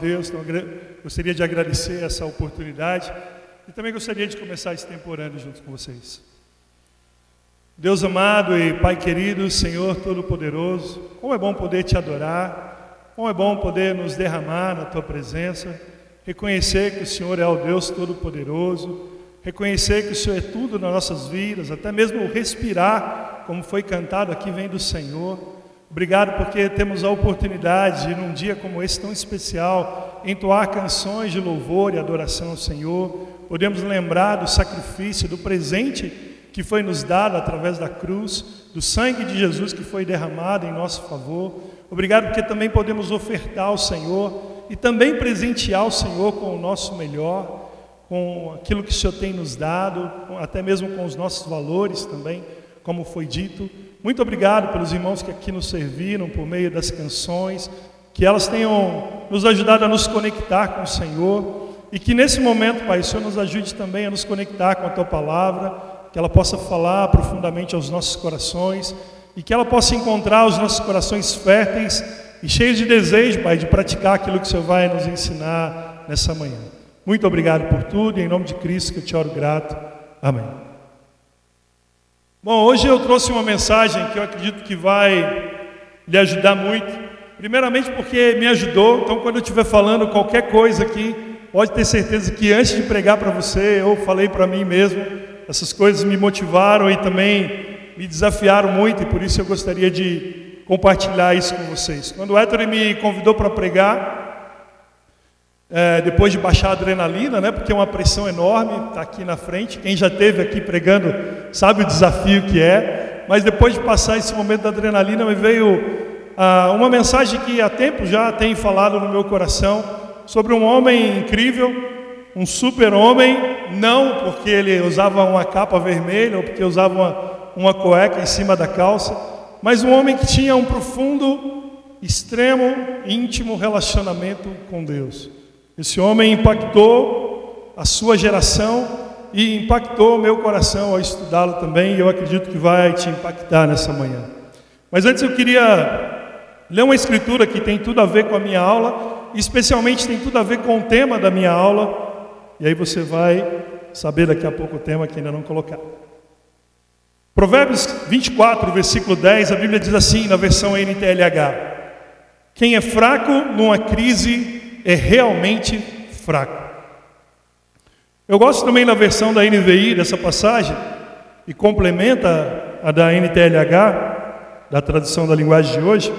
Deus, então gostaria de agradecer essa oportunidade e também gostaria de começar esse tempo orando junto com vocês. Deus amado e Pai querido, Senhor Todo-Poderoso, como é bom poder Te adorar, como é bom poder nos derramar na Tua presença, reconhecer que o Senhor é o Deus Todo-Poderoso, reconhecer que o Senhor é tudo nas nossas vidas, até mesmo o respirar, como foi cantado aqui, vem do Senhor. Obrigado porque temos a oportunidade de, num dia como esse tão especial, entoar canções de louvor e adoração ao Senhor. Podemos lembrar do sacrifício, do presente que foi nos dado através da cruz, do sangue de Jesus que foi derramado em nosso favor. Obrigado porque também podemos ofertar ao Senhor e também presentear o Senhor com o nosso melhor, com aquilo que o Senhor tem nos dado, até mesmo com os nossos valores também, como foi dito. Muito obrigado pelos irmãos que aqui nos serviram por meio das canções, que elas tenham nos ajudado a nos conectar com o Senhor e que nesse momento, Pai, o Senhor nos ajude também a nos conectar com a Tua Palavra, que ela possa falar profundamente aos nossos corações e que ela possa encontrar os nossos corações férteis e cheios de desejo, Pai, de praticar aquilo que o Senhor vai nos ensinar nessa manhã. Muito obrigado por tudo e em nome de Cristo que eu Te oro grato. Amém. Bom, hoje eu trouxe uma mensagem que eu acredito que vai lhe ajudar muito. Primeiramente porque me ajudou, então quando eu estiver falando qualquer coisa aqui, pode ter certeza que antes de pregar para você, eu falei para mim mesmo, essas coisas me motivaram e também me desafiaram muito, e por isso eu gostaria de compartilhar isso com vocês. Quando o Héctor me convidou para pregar, depois de baixar a adrenalina, né, porque é uma pressão enorme, está aqui na frente, quem já esteve aqui pregando sabe o desafio que é, mas depois de passar esse momento da adrenalina, me veio uma mensagem que há tempo já tem falado no meu coração, sobre um homem incrível, um super-homem, não porque ele usava uma capa vermelha, ou porque usava uma cueca em cima da calça, mas um homem que tinha um profundo, extremo, íntimo relacionamento com Deus. Esse homem impactou a sua geração e impactou o meu coração ao estudá-lo também, e eu acredito que vai te impactar nessa manhã. Mas antes eu queria ler uma escritura que tem tudo a ver com a minha aula, e especialmente tem tudo a ver com o tema da minha aula, e aí você vai saber daqui a pouco o tema que ainda não colocar. Provérbios 24, versículo 10, a Bíblia diz assim, na versão NTLH: quem é fraco numa crise é realmente fraco. Eu gosto também da versão da NVI dessa passagem, e complementa a da NTLH, da tradução da linguagem de hoje,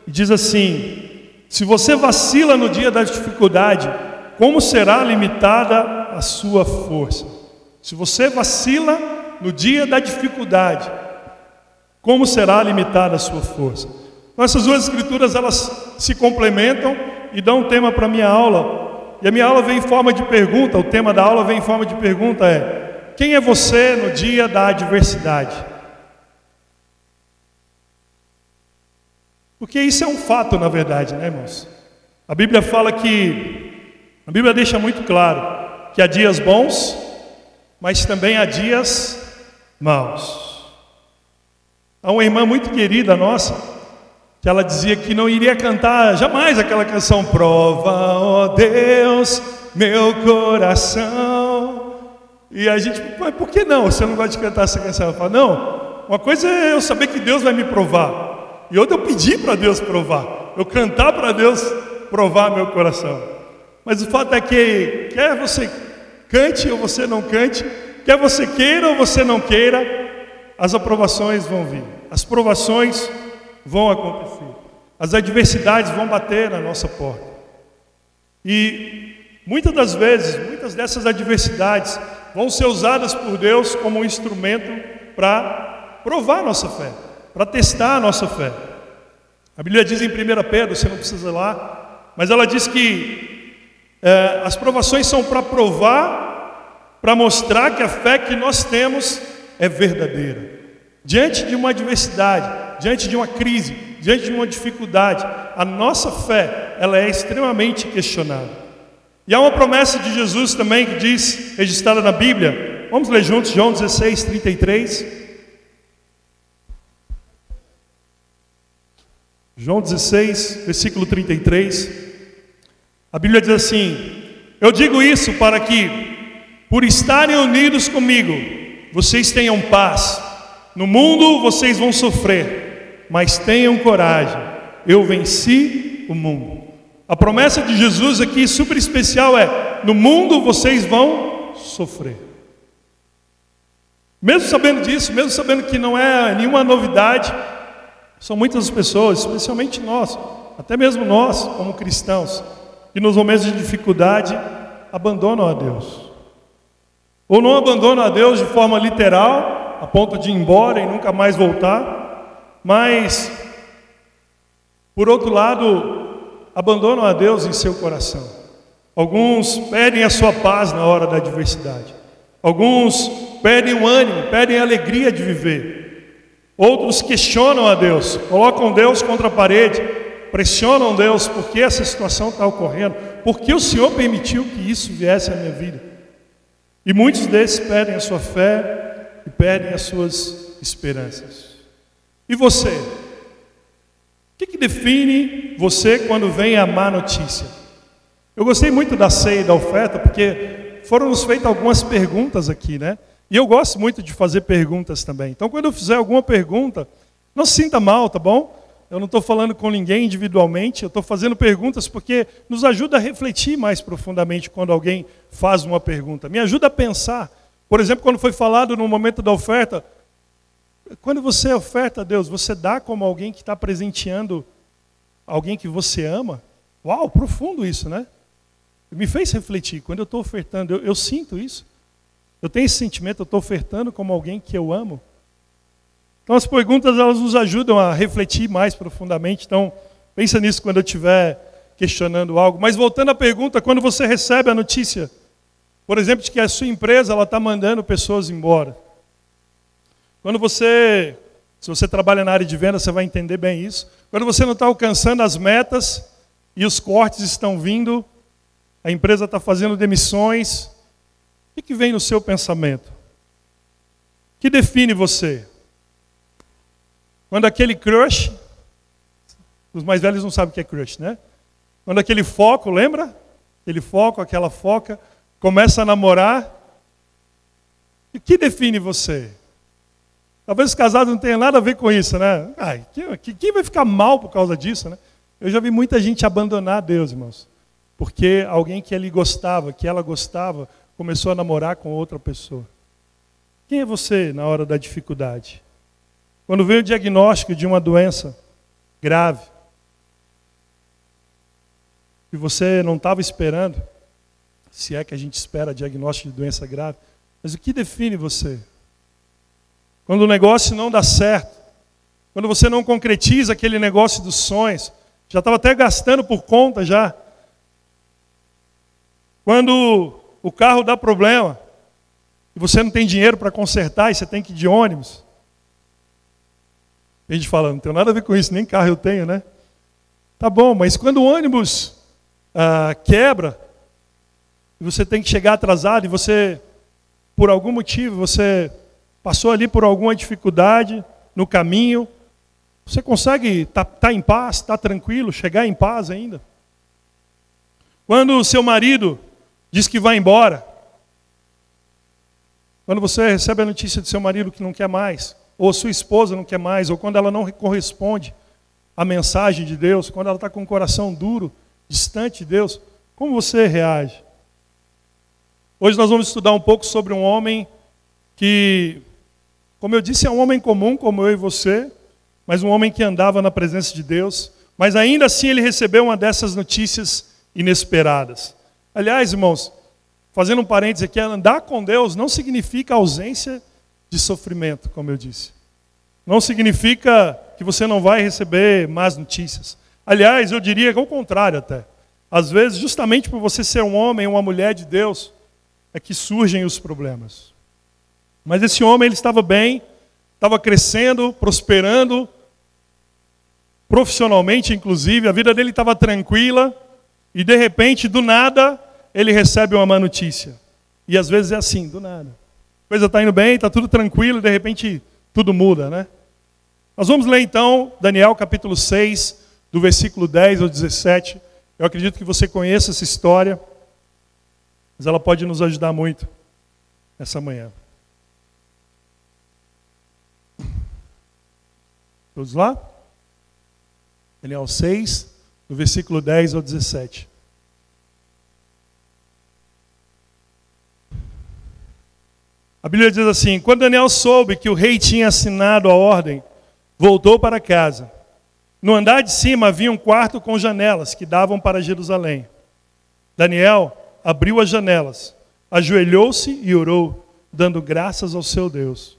e diz assim: se você vacila no dia da dificuldade, como será limitada a sua força? Se você vacila no dia da dificuldade, como será limitada a sua força? Então, essas duas escrituras, elas se complementam e dão um tema para a minha aula. E a minha aula vem em forma de pergunta, o tema da aula vem em forma de pergunta, quem é você no dia da adversidade? Porque isso é um fato, na verdade, né, irmãos? A Bíblia deixa muito claro que há dias bons, mas também há dias maus. Há uma irmã muito querida nossa, que ela dizia que não iria cantar jamais aquela canção Prova, ó Deus, meu coração. E a gente, mas por que não? Você não gosta de cantar essa canção? Ela fala, não, uma coisa é eu saber que Deus vai me provar, e outra eu pedir para Deus provar, eu cantar para Deus provar meu coração. Mas o fato é que, quer você cante ou você não cante, quer você queira ou você não queira, as aprovações vão vir, as provações vão acontecer, as adversidades vão bater na nossa porta. E muitas das vezes, muitas dessas adversidades vão ser usadas por Deus como um instrumento para provar a nossa fé, para testar a nossa fé. A Bíblia diz em 1 Pedro, você não precisa ir lá, mas ela diz que as provações são para provar, para mostrar que a fé que nós temos é verdadeira. Diante de uma adversidade, diante de uma crise, diante de uma dificuldade, a nossa fé, ela é extremamente questionada. E há uma promessa de Jesus também que diz, registrada na Bíblia, vamos ler juntos, João 16, 33. João 16, versículo 33. A Bíblia diz assim: eu digo isso para que, por estarem unidos comigo, vocês tenham paz. No mundo vocês vão sofrer, mas tenham coragem, eu venci o mundo. A promessa de Jesus aqui, super especial, é: no mundo vocês vão sofrer. Mesmo sabendo disso, mesmo sabendo que não é nenhuma novidade, são muitas pessoas, especialmente nós, até mesmo nós, como cristãos, que nos momentos de dificuldade abandonam a Deus. Ou não abandonam a Deus de forma literal, a ponto de ir embora e nunca mais voltar, mas, por outro lado, abandonam a Deus em seu coração. Alguns perdem a sua paz na hora da adversidade. Alguns perdem o ânimo, perdem a alegria de viver. Outros questionam a Deus, colocam Deus contra a parede, pressionam Deus: por que essa situação está ocorrendo? Por que o Senhor permitiu que isso viesse à minha vida? E muitos desses perdem a sua fé e perdem as suas esperanças. E você? O que define você quando vem a má notícia? Eu gostei muito da ceia e da oferta, porque foram nos feitas algumas perguntas aqui, né? E eu gosto muito de fazer perguntas também. Então, quando eu fizer alguma pergunta, não se sinta mal, tá bom? Eu não estou falando com ninguém individualmente, eu estou fazendo perguntas porque nos ajuda a refletir mais profundamente quando alguém faz uma pergunta. Me ajuda a pensar. Por exemplo, quando foi falado no momento da oferta, quando você oferta a Deus, você dá como alguém que está presenteando alguém que você ama? Uau, profundo isso, né? Me fez refletir. Quando eu estou ofertando, eu sinto isso. Eu tenho esse sentimento, eu estou ofertando como alguém que eu amo. Então as perguntas, elas nos ajudam a refletir mais profundamente. Então, pensa nisso quando eu estiver questionando algo. Mas voltando à pergunta, quando você recebe a notícia, por exemplo, de que a sua empresa está mandando pessoas embora. Quando se você trabalha na área de venda, você vai entender bem isso. Quando você não está alcançando as metas e os cortes estão vindo, a empresa está fazendo demissões, o que vem no seu pensamento? O que define você? Quando aquele crush, os mais velhos não sabem o que é crush, né? Quando aquele foco, lembra? Aquele foco, aquela foca, começa a namorar, o que define você? Talvez os casados não tenham nada a ver com isso, né? Quem vai ficar mal por causa disso, né? Eu já vi muita gente abandonar Deus, irmãos, porque alguém que ele gostava, que ela gostava, começou a namorar com outra pessoa. Quem é você na hora da dificuldade? Quando veio o diagnóstico de uma doença grave, que você não estava esperando, se é que a gente espera diagnóstico de doença grave, mas o que define você? Quando o negócio não dá certo, quando você não concretiza aquele negócio dos sonhos, já estava até gastando por conta já. Quando o carro dá problema, e você não tem dinheiro para consertar, e você tem que ir de ônibus. A gente fala, não tem nada a ver com isso, nem carro eu tenho, né? Tá bom, mas quando o ônibus quebra, e você tem que chegar atrasado, e você, por algum motivo, você passou ali por alguma dificuldade no caminho, você consegue estar em paz, estar tranquilo, chegar em paz ainda? Quando o seu marido diz que vai embora, quando você recebe a notícia do seu marido que não quer mais, ou sua esposa não quer mais, ou quando ela não corresponde à mensagem de Deus, quando ela está com o coração duro, distante de Deus, como você reage? Hoje nós vamos estudar um pouco sobre um homem que, como eu disse, é um homem comum, como eu e você, mas um homem que andava na presença de Deus, mas ainda assim ele recebeu uma dessas notícias inesperadas. Aliás, irmãos, fazendo um parênteses aqui, andar com Deus não significa ausência de sofrimento, como eu disse. Não significa que você não vai receber más notícias. Aliás, eu diria que é o contrário até. Às vezes, justamente por você ser um homem, uma mulher de Deus, é que surgem os problemas. Mas esse homem, ele estava bem, estava crescendo, prosperando, profissionalmente inclusive, a vida dele estava tranquila, e de repente, do nada, ele recebe uma má notícia. E às vezes é assim, do nada. A coisa está indo bem, está tudo tranquilo, e de repente tudo muda, né? Nós vamos ler então Daniel capítulo 6, do versículo 10 ao 17. Eu acredito que você conheça essa história, mas ela pode nos ajudar muito essa manhã. Todos lá? Daniel 6, do versículo 10 ao 17. A Bíblia diz assim: quando Daniel soube que o rei tinha assinado a ordem, voltou para casa. No andar de cima havia um quarto com janelas que davam para Jerusalém. Daniel abriu as janelas, ajoelhou-se e orou, dando graças ao seu Deus.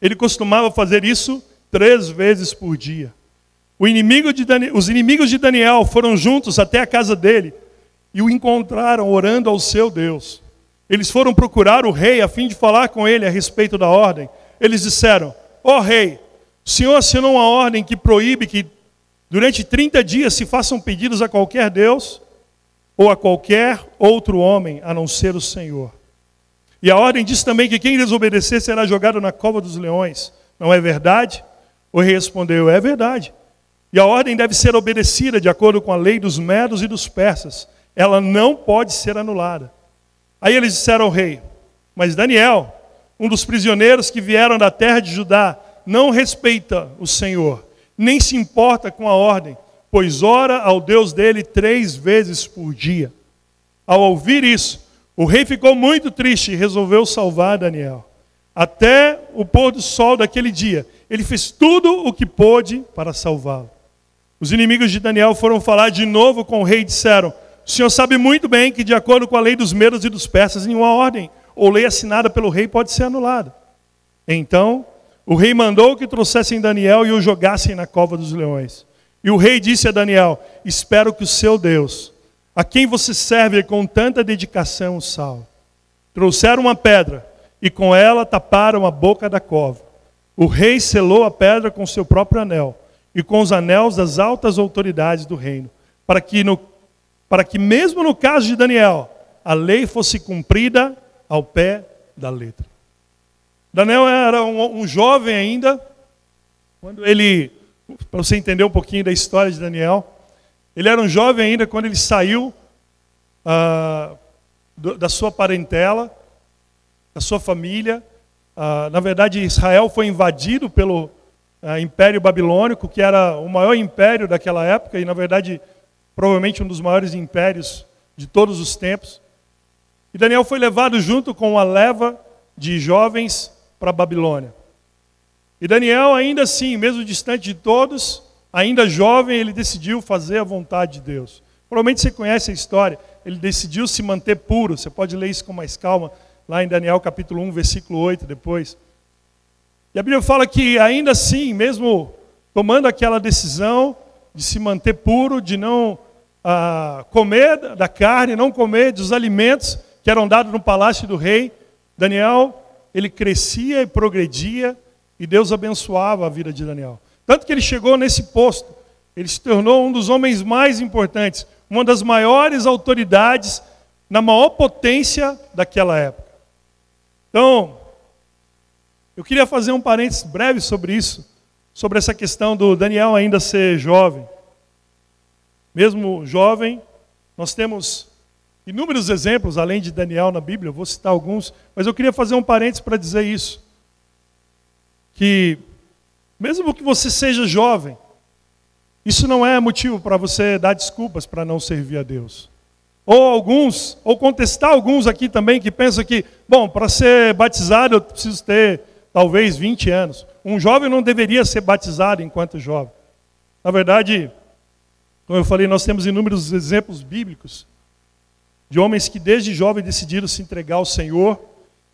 Ele costumava fazer isso 3 vezes por dia. Os inimigos de Daniel foram juntos até a casa dele e o encontraram orando ao seu Deus. Eles foram procurar o rei a fim de falar com ele a respeito da ordem. Eles disseram: ó rei, o senhor assinou uma ordem que proíbe que durante 30 dias se façam pedidos a qualquer Deus ou a qualquer outro homem, a não ser o Senhor. E a ordem diz também que quem desobedecer será jogado na cova dos leões. Não é verdade? O rei respondeu: é verdade. E a ordem deve ser obedecida de acordo com a lei dos medos e dos persas. Ela não pode ser anulada. Aí eles disseram ao rei: mas Daniel, um dos prisioneiros que vieram da terra de Judá, não respeita o Senhor, nem se importa com a ordem, pois ora ao Deus dele 3 vezes por dia. Ao ouvir isso, o rei ficou muito triste e resolveu salvar Daniel. Até o pôr do sol daquele dia, ele fez tudo o que pôde para salvá-lo. Os inimigos de Daniel foram falar de novo com o rei e disseram: o senhor sabe muito bem que, de acordo com a lei dos medos e dos persas, nenhuma ordem ou lei assinada pelo rei pode ser anulada. Então, o rei mandou que trouxessem Daniel e o jogassem na cova dos leões. E o rei disse a Daniel: espero que o seu Deus, a quem você serve com tanta dedicação, o salve. Trouxeram uma pedra e com ela taparam a boca da cova. O rei selou a pedra com seu próprio anel e com os anéis das altas autoridades do reino, para que mesmo no caso de Daniel, a lei fosse cumprida ao pé da letra. Daniel era um jovem ainda, quando ele, para você entender um pouquinho da história de Daniel, ele era um jovem ainda quando ele saiu da sua parentela, da sua família. Na verdade, Israel foi invadido pelo Império Babilônico, que era o maior império daquela época, e na verdade, provavelmente um dos maiores impérios de todos os tempos. E Daniel foi levado junto com uma leva de jovens para a Babilônia. E Daniel, ainda assim, mesmo distante de todos, ainda jovem, ele decidiu fazer a vontade de Deus. Provavelmente você conhece a história. Ele decidiu se manter puro. Você pode ler isso com mais calma, lá em Daniel capítulo 1, versículo 8 depois. E a Bíblia fala que ainda assim, mesmo tomando aquela decisão de se manter puro, de não comer da carne, não comer dos alimentos que eram dados no palácio do rei, Daniel, ele crescia e progredia, e Deus abençoava a vida de Daniel. Tanto que ele chegou nesse posto, ele se tornou um dos homens mais importantes, uma das maiores autoridades na maior potência daquela época. Então, eu queria fazer um parênteses breve sobre isso, sobre essa questão do Daniel ainda ser jovem. Mesmo jovem, nós temos inúmeros exemplos, além de Daniel na Bíblia, eu vou citar alguns, mas eu queria fazer um parênteses para dizer isso. Que, mesmo que você seja jovem, isso não é motivo para você dar desculpas para não servir a Deus. Ou contestar alguns aqui também que pensam que, bom, para ser batizado eu preciso ter talvez 20 anos. Um jovem não deveria ser batizado enquanto jovem. Na verdade, como eu falei, nós temos inúmeros exemplos bíblicos de homens que desde jovem decidiram se entregar ao Senhor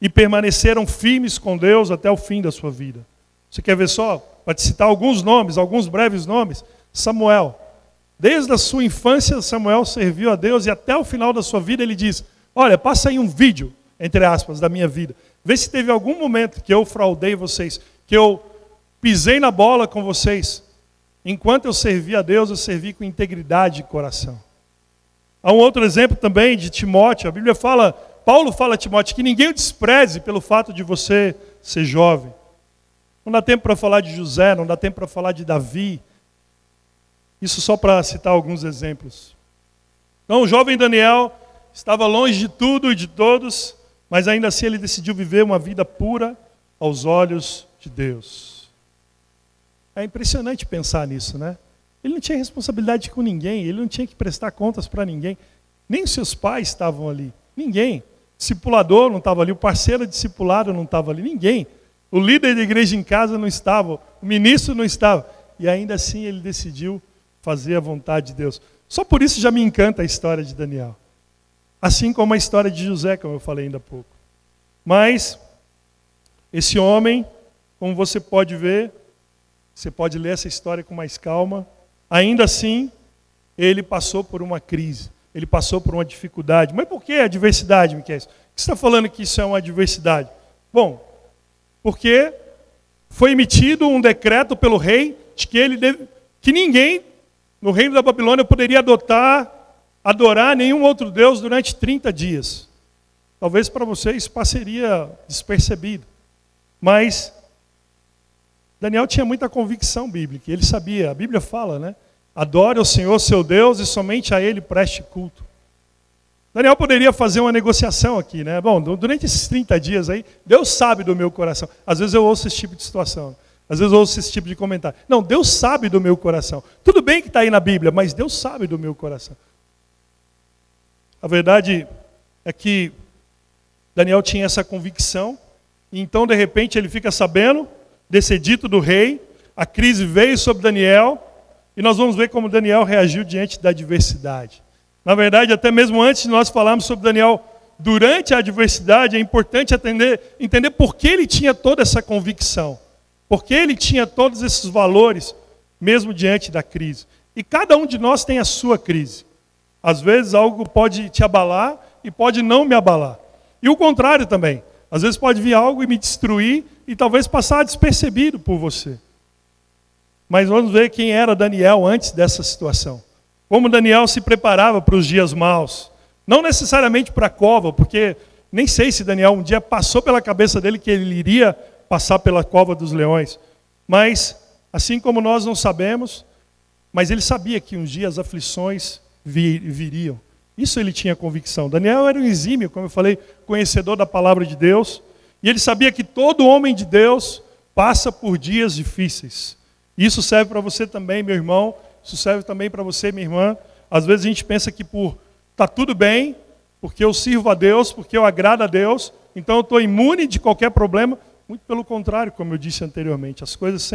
e permaneceram firmes com Deus até o fim da sua vida. Você quer ver só? Para te citar alguns nomes, alguns breves nomes. Samuel. Desde a sua infância, Samuel serviu a Deus e até o final da sua vida ele diz: olha, passa aí um vídeo, entre aspas, da minha vida. Vê se teve algum momento que eu fraudei vocês, que eu pisei na bola com vocês. Enquanto eu servi a Deus, eu servi com integridade de coração. Há um outro exemplo também de Timóteo. A Bíblia fala, Paulo fala a Timóteo, que ninguém o despreze pelo fato de você ser jovem. Não dá tempo para falar de José, não dá tempo para falar de Davi. Isso só para citar alguns exemplos. Então o jovem Daniel estava longe de tudo e de todos, mas ainda assim ele decidiu viver uma vida pura aos olhos de Deus. É impressionante pensar nisso, né? Ele não tinha responsabilidade com ninguém, ele não tinha que prestar contas para ninguém. Nem os seus pais estavam ali, ninguém. O discipulador não estava ali, o parceiro discipulado não estava ali, ninguém. O líder da igreja em casa não estava, o ministro não estava. E ainda assim ele decidiu fazer a vontade de Deus. Só por isso já me encanta a história de Daniel. Assim como a história de José, como eu falei ainda há pouco. Mas, esse homem, como você pode ver, você pode ler essa história com mais calma, ainda assim, ele passou por uma crise, ele passou por uma dificuldade. Mas por que a adversidade, Miquel? Por que você está falando que isso é uma adversidade? Bom, porque foi emitido um decreto pelo rei de que ninguém no reino da Babilônia poderia adorar nenhum outro Deus durante 30 dias. Talvez para vocês passaria despercebido. Mas Daniel tinha muita convicção bíblica. Ele sabia, a Bíblia fala, né? Adore o Senhor seu Deus e somente a Ele preste culto. Daniel poderia fazer uma negociação aqui, né? Bom, durante esses 30 dias aí, Deus sabe do meu coração. Às vezes eu ouço esse tipo de situação. Às vezes eu ouço esse tipo de comentário. Não, Deus sabe do meu coração. Tudo bem que está aí na Bíblia, mas Deus sabe do meu coração. A verdade é que Daniel tinha essa convicção, e então de repente ele fica sabendo desse edito do rei, a crise veio sobre Daniel, e nós vamos ver como Daniel reagiu diante da adversidade. Na verdade, até mesmo antes de nós falarmos sobre Daniel, durante a adversidade, é importante entender por que ele tinha toda essa convicção, por que ele tinha todos esses valores, mesmo diante da crise. E cada um de nós tem a sua crise. Às vezes algo pode te abalar e pode não me abalar. E o contrário também. Às vezes pode vir algo e me destruir e talvez passar despercebido por você. Mas vamos ver quem era Daniel antes dessa situação. Como Daniel se preparava para os dias maus. Não necessariamente para a cova, porque nem sei se Daniel um dia passou pela cabeça dele que ele iria passar pela cova dos leões. Mas, assim como nós não sabemos, mas ele sabia que um dia as aflições viriam. Isso ele tinha convicção. Daniel era um exímio, como eu falei, conhecedor da palavra de Deus. E ele sabia que todo homem de Deus passa por dias difíceis. Isso serve para você também, meu irmão. Isso serve também para você, minha irmã. Às vezes a gente pensa que está tudo bem, porque eu sirvo a Deus, porque eu agrado a Deus, então eu estou imune de qualquer problema. Muito pelo contrário, como eu disse anteriormente. As coisas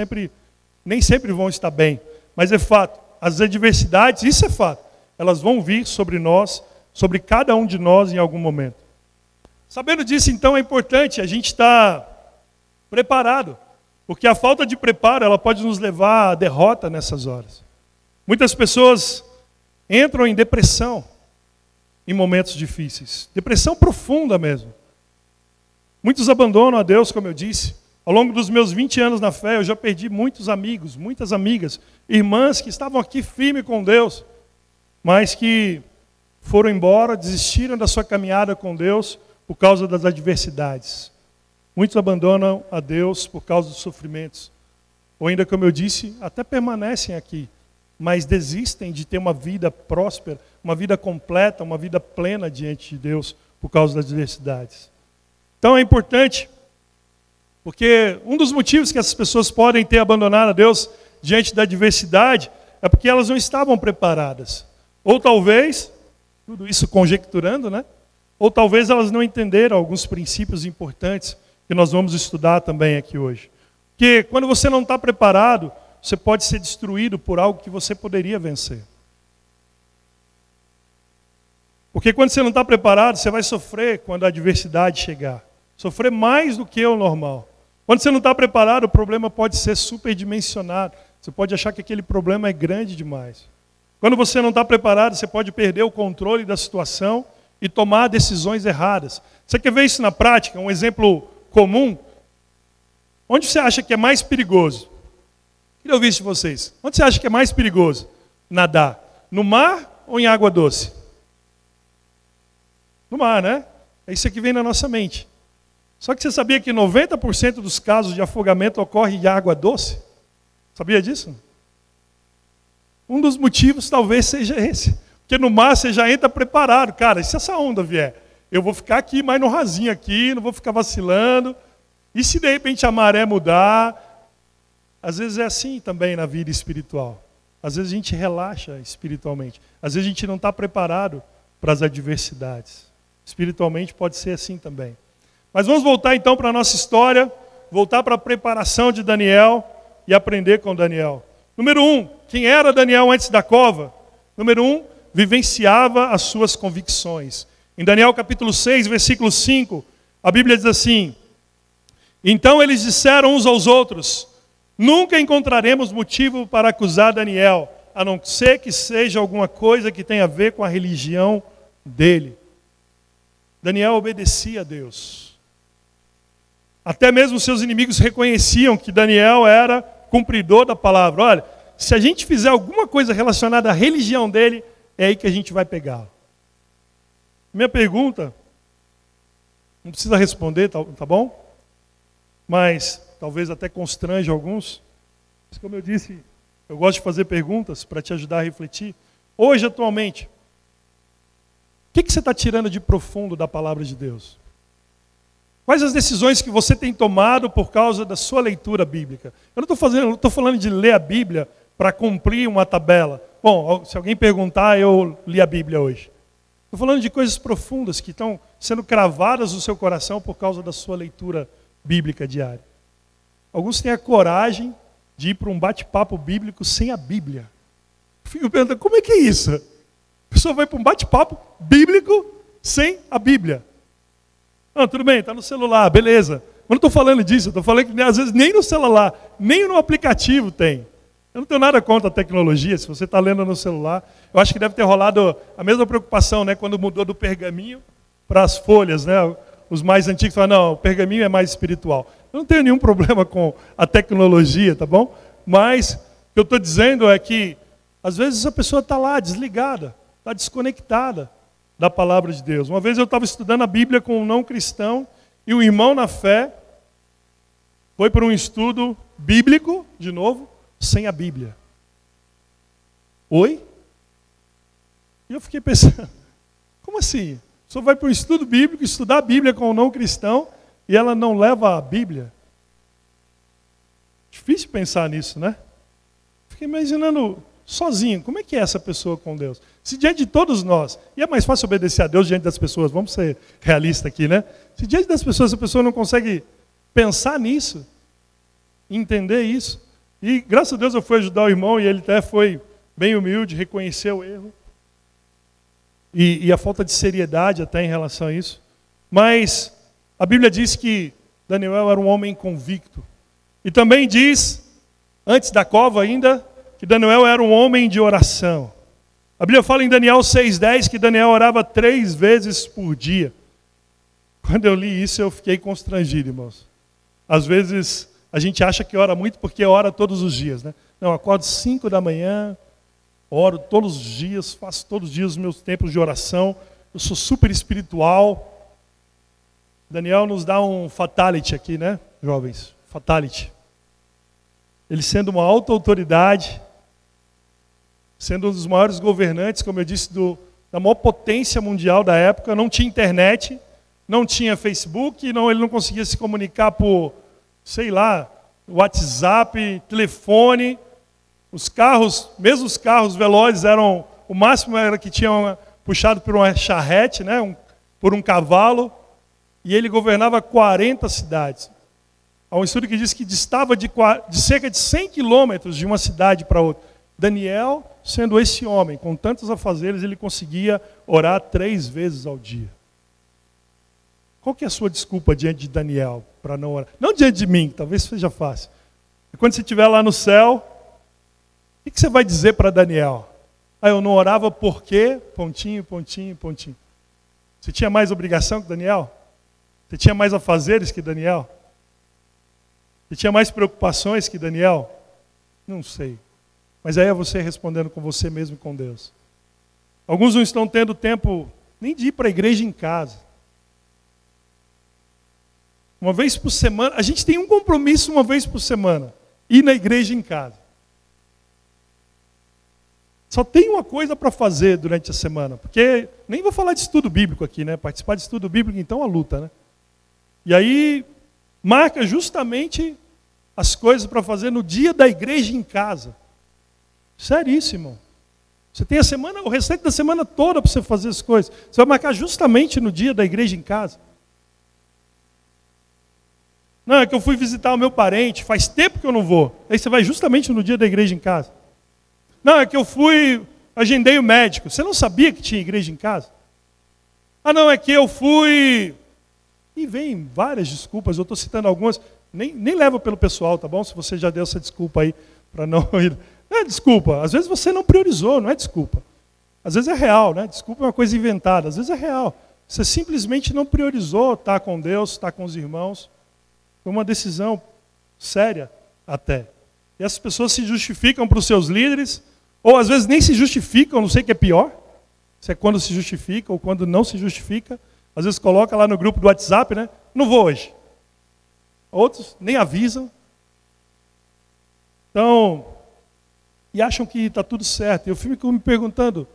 nem sempre vão estar bem. Mas é fato, as adversidades, isso é fato, elas vão vir sobre nós, sobre cada um de nós em algum momento. Sabendo disso, então, é importante a gente estar preparado, porque a falta de preparo, ela pode nos levar à derrota nessas horas. Muitas pessoas entram em depressão em momentos difíceis, depressão profunda mesmo. Muitos abandonam a Deus, como eu disse. Ao longo dos meus 20 anos na fé, eu já perdi muitos amigos, muitas amigas, irmãs que estavam aqui firmes com Deus, mas que foram embora, desistiram da sua caminhada com Deus por causa das adversidades. Muitos abandonam a Deus por causa dos sofrimentos. Ou ainda, como eu disse, até permanecem aqui, mas desistem de ter uma vida próspera, uma vida completa, uma vida plena diante de Deus por causa das adversidades. Então é importante, porque um dos motivos que essas pessoas podem ter abandonado a Deus diante da adversidade é porque elas não estavam preparadas. Ou talvez, tudo isso conjecturando, né? Ou talvez elas não entenderam alguns princípios importantes que nós vamos estudar também aqui hoje. Porque quando você não está preparado, você pode ser destruído por algo que você poderia vencer. Porque quando você não está preparado, você vai sofrer quando a adversidade chegar. Sofrer mais do que o normal. Quando você não está preparado, o problema pode ser superdimensionado. Você pode achar que aquele problema é grande demais. Quando você não está preparado, você pode perder o controle da situação e tomar decisões erradas. Você quer ver isso na prática? Um exemplo comum? Onde você acha que é mais perigoso? Queria ouvir isso de vocês. Onde você acha que é mais perigoso nadar? No mar ou em água doce? No mar, né? É isso que vem na nossa mente. Só que você sabia que 90% dos casos de afogamento ocorre em água doce? Sabia disso? Um dos motivos talvez seja esse. Porque no mar você já entra preparado. Cara, e se essa onda vier? Eu vou ficar aqui mais no rasinho aqui, não vou ficar vacilando. E se de repente a maré mudar? Às vezes é assim também na vida espiritual. Às vezes a gente relaxa espiritualmente. Às vezes a gente não está preparado para as adversidades. Espiritualmente pode ser assim também. Mas vamos voltar então para a nossa história, voltar para a preparação de Daniel e aprender com Daniel. Número 1, quem era Daniel antes da cova? Número 1, vivenciava as suas convicções. Em Daniel capítulo 6, versículo 5, a Bíblia diz assim: então eles disseram uns aos outros: nunca encontraremos motivo para acusar Daniel, a não ser que seja alguma coisa que tenha a ver com a religião dele. Daniel obedecia a Deus. Até mesmo seus inimigos reconheciam que Daniel era cumpridor da palavra. Olha, se a gente fizer alguma coisa relacionada à religião dele, é aí que a gente vai pegá-lo. Minha pergunta, não precisa responder, tá bom? Mas talvez até constrange alguns. Mas como eu disse, eu gosto de fazer perguntas para te ajudar a refletir. Hoje, atualmente, o que você está tirando de profundo da palavra de Deus? Quais as decisões que você tem tomado por causa da sua leitura bíblica? Eu não estou falando de ler a Bíblia para cumprir uma tabela. Bom, se alguém perguntar, eu li a Bíblia hoje. Estou falando de coisas profundas que estão sendo cravadas no seu coração por causa da sua leitura bíblica diária. Alguns têm a coragem de ir para um bate-papo bíblico sem a Bíblia. Eu fico perguntando, como é que é isso? A pessoa vai para um bate-papo bíblico sem a Bíblia. Não, tudo bem, está no celular, beleza. Mas não estou falando disso, estou falando que às vezes nem no celular, nem no aplicativo tem. Eu não tenho nada contra a tecnologia, se você está lendo no celular. Eu acho que deve ter rolado a mesma preocupação, né, quando mudou do pergaminho para as folhas, né? Os mais antigos falam, não, o pergaminho é mais espiritual. Eu não tenho nenhum problema com a tecnologia, tá bom? Mas o que eu estou dizendo é que, às vezes, a pessoa está lá, desligada, está desconectada da palavra de Deus. Uma vez eu estava estudando a Bíblia com um não cristão, e o irmão na fé foi para um estudo bíblico, de novo, sem a Bíblia. Oi? E eu fiquei pensando, como assim? A pessoa vai para um estudo bíblico, estudar a Bíblia com um não cristão, e ela não leva a Bíblia? Difícil pensar nisso, né? Fiquei imaginando sozinho, como é que é essa pessoa com Deus? Se diante de todos nós, e é mais fácil obedecer a Deus diante das pessoas, vamos ser realistas aqui, né? Se diante das pessoas a pessoa não consegue pensar nisso, entender isso, e graças a Deus eu fui ajudar o irmão, e ele até foi bem humilde, reconheceu o erro, e a falta de seriedade até em relação a isso. Mas a Bíblia diz que Daniel era um homem convicto. E também diz, antes da cova ainda, que Daniel era um homem de oração. A Bíblia fala em Daniel 6,10 que Daniel orava 3 vezes por dia. Quando eu li isso, eu fiquei constrangido, irmãos. Às vezes, a gente acha que ora muito porque ora todos os dias, né? Não, eu acordo 5 da manhã, oro todos os dias, faço todos os dias os meus tempos de oração. Eu sou super espiritual. Daniel nos dá um fatality aqui, né, jovens? Fatality. Ele sendo uma alta autoridade, sendo um dos maiores governantes, como eu disse, da maior potência mundial da época, não tinha internet, não tinha Facebook, ele não conseguia se comunicar por, sei lá, WhatsApp, telefone. Os carros, mesmo os carros velozes, o máximo era que tinham puxado por uma charrete, né, por um cavalo, e ele governava 40 cidades. Há um estudo que diz que distava de cerca de 100 quilômetros de uma cidade para outra. Daniel, sendo esse homem, com tantos afazeres, ele conseguia orar 3 vezes ao dia. Qual que é a sua desculpa diante de Daniel para não orar? Não diante de mim, talvez seja fácil. E quando você estiver lá no céu, o que você vai dizer para Daniel? Eu não orava porque, pontinho, pontinho, pontinho. Você tinha mais obrigação que Daniel? Você tinha mais afazeres que Daniel? Você tinha mais preocupações que Daniel? Não sei. Mas aí é você respondendo com você mesmo e com Deus. Alguns não estão tendo tempo nem de ir para a igreja em casa. Uma vez por semana, a gente tem um compromisso uma vez por semana. Ir na igreja em casa. só tem uma coisa para fazer durante a semana, porque nem vou falar de estudo bíblico aqui, né? Participar de estudo bíblico, então, é uma luta, né? E aí, marca justamente as coisas para fazer no dia da igreja em casa. Seríssimo. Você tem a semana, o restante da semana toda para você fazer as coisas. Você vai marcar justamente no dia da igreja em casa. Não, é que eu fui visitar o meu parente, faz tempo que eu não vou. Aí você vai justamente no dia da igreja em casa. Não, é que eu agendei o médico. Você não sabia que tinha igreja em casa? Ah, não, é que eu fui... E vem várias desculpas, eu estou citando algumas, nem leva pelo pessoal, tá bom? Se você já deu essa desculpa aí para não ir. Não é desculpa, às vezes você não priorizou, não é desculpa. Às vezes é real, né? Desculpa é uma coisa inventada, às vezes é real. Você simplesmente não priorizou estar com Deus, estar com os irmãos. Foi uma decisão séria até. E essas pessoas se justificam para os seus líderes, ou às vezes nem se justificam, não sei o que é pior. Se é quando se justifica ou quando não se justifica. Às vezes coloca lá no grupo do WhatsApp, né? Não vou hoje. Outros nem avisam. Então, e acham que está tudo certo. Eu fico me perguntando,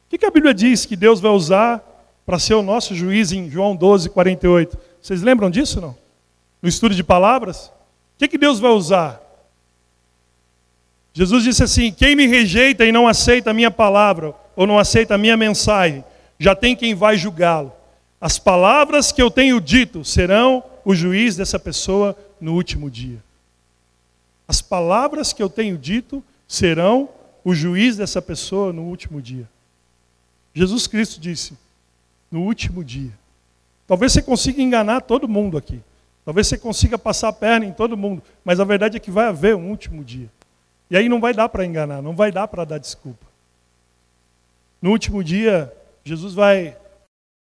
o que a Bíblia diz que Deus vai usar para ser o nosso juiz em João 12, 48? Vocês lembram disso, não? No estudo de palavras? O que Deus vai usar? Jesus disse assim, quem me rejeita e não aceita a minha palavra, ou não aceita a minha mensagem, já tem quem vai julgá-lo. As palavras que eu tenho dito serão o juiz dessa pessoa no último dia. As palavras que eu tenho dito serão o juiz dessa pessoa no último dia. Jesus Cristo disse, no último dia. Talvez você consiga enganar todo mundo aqui. Talvez você consiga passar a perna em todo mundo. Mas a verdade é que vai haver um último dia. E aí não vai dar para enganar, não vai dar para dar desculpa. No último dia, Jesus vai...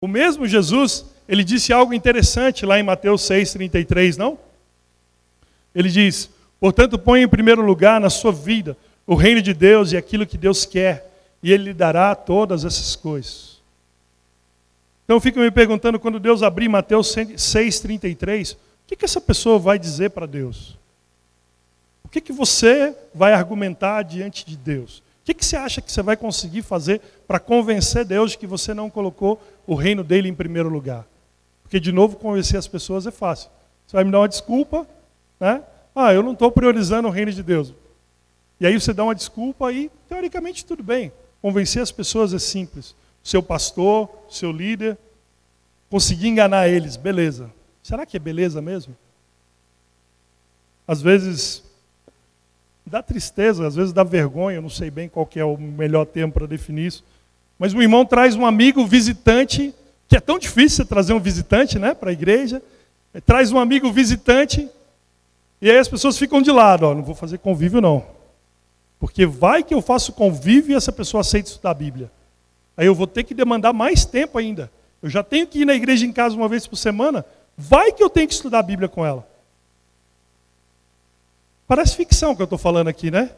O mesmo Jesus, ele disse algo interessante lá em Mateus 6,33, não? Ele diz, portanto, põe em primeiro lugar na sua vida o reino de Deus e aquilo que Deus quer, e Ele lhe dará todas essas coisas. Então eu fico me perguntando, quando Deus abrir Mateus 6,33, o que essa pessoa vai dizer para Deus? O que você vai argumentar diante de Deus? O que você acha que você vai conseguir fazer para convencer Deus de que você não colocou o reino dele em primeiro lugar? Porque, de novo, convencer as pessoas é fácil. Você vai me dar uma desculpa, né? Ah, eu não estou priorizando o reino de Deus. E aí você dá uma desculpa e, teoricamente, tudo bem. Convencer as pessoas é simples. Seu pastor, seu líder, conseguir enganar eles, beleza. Será que é beleza mesmo? Às vezes... dá tristeza, às vezes dá vergonha, eu não sei bem qual que é o melhor termo para definir isso. Mas o irmão traz um amigo visitante, que é tão difícil você trazer um visitante, né, para a igreja. Traz um amigo visitante, e aí as pessoas ficam de lado, ó, não vou fazer convívio não. Porque vai que eu faço convívio e essa pessoa aceita estudar a Bíblia. Aí eu vou ter que demandar mais tempo ainda. Eu já tenho que ir na igreja em casa uma vez por semana, vai que eu tenho que estudar a Bíblia com ela. Parece ficção que eu estou falando aqui, né?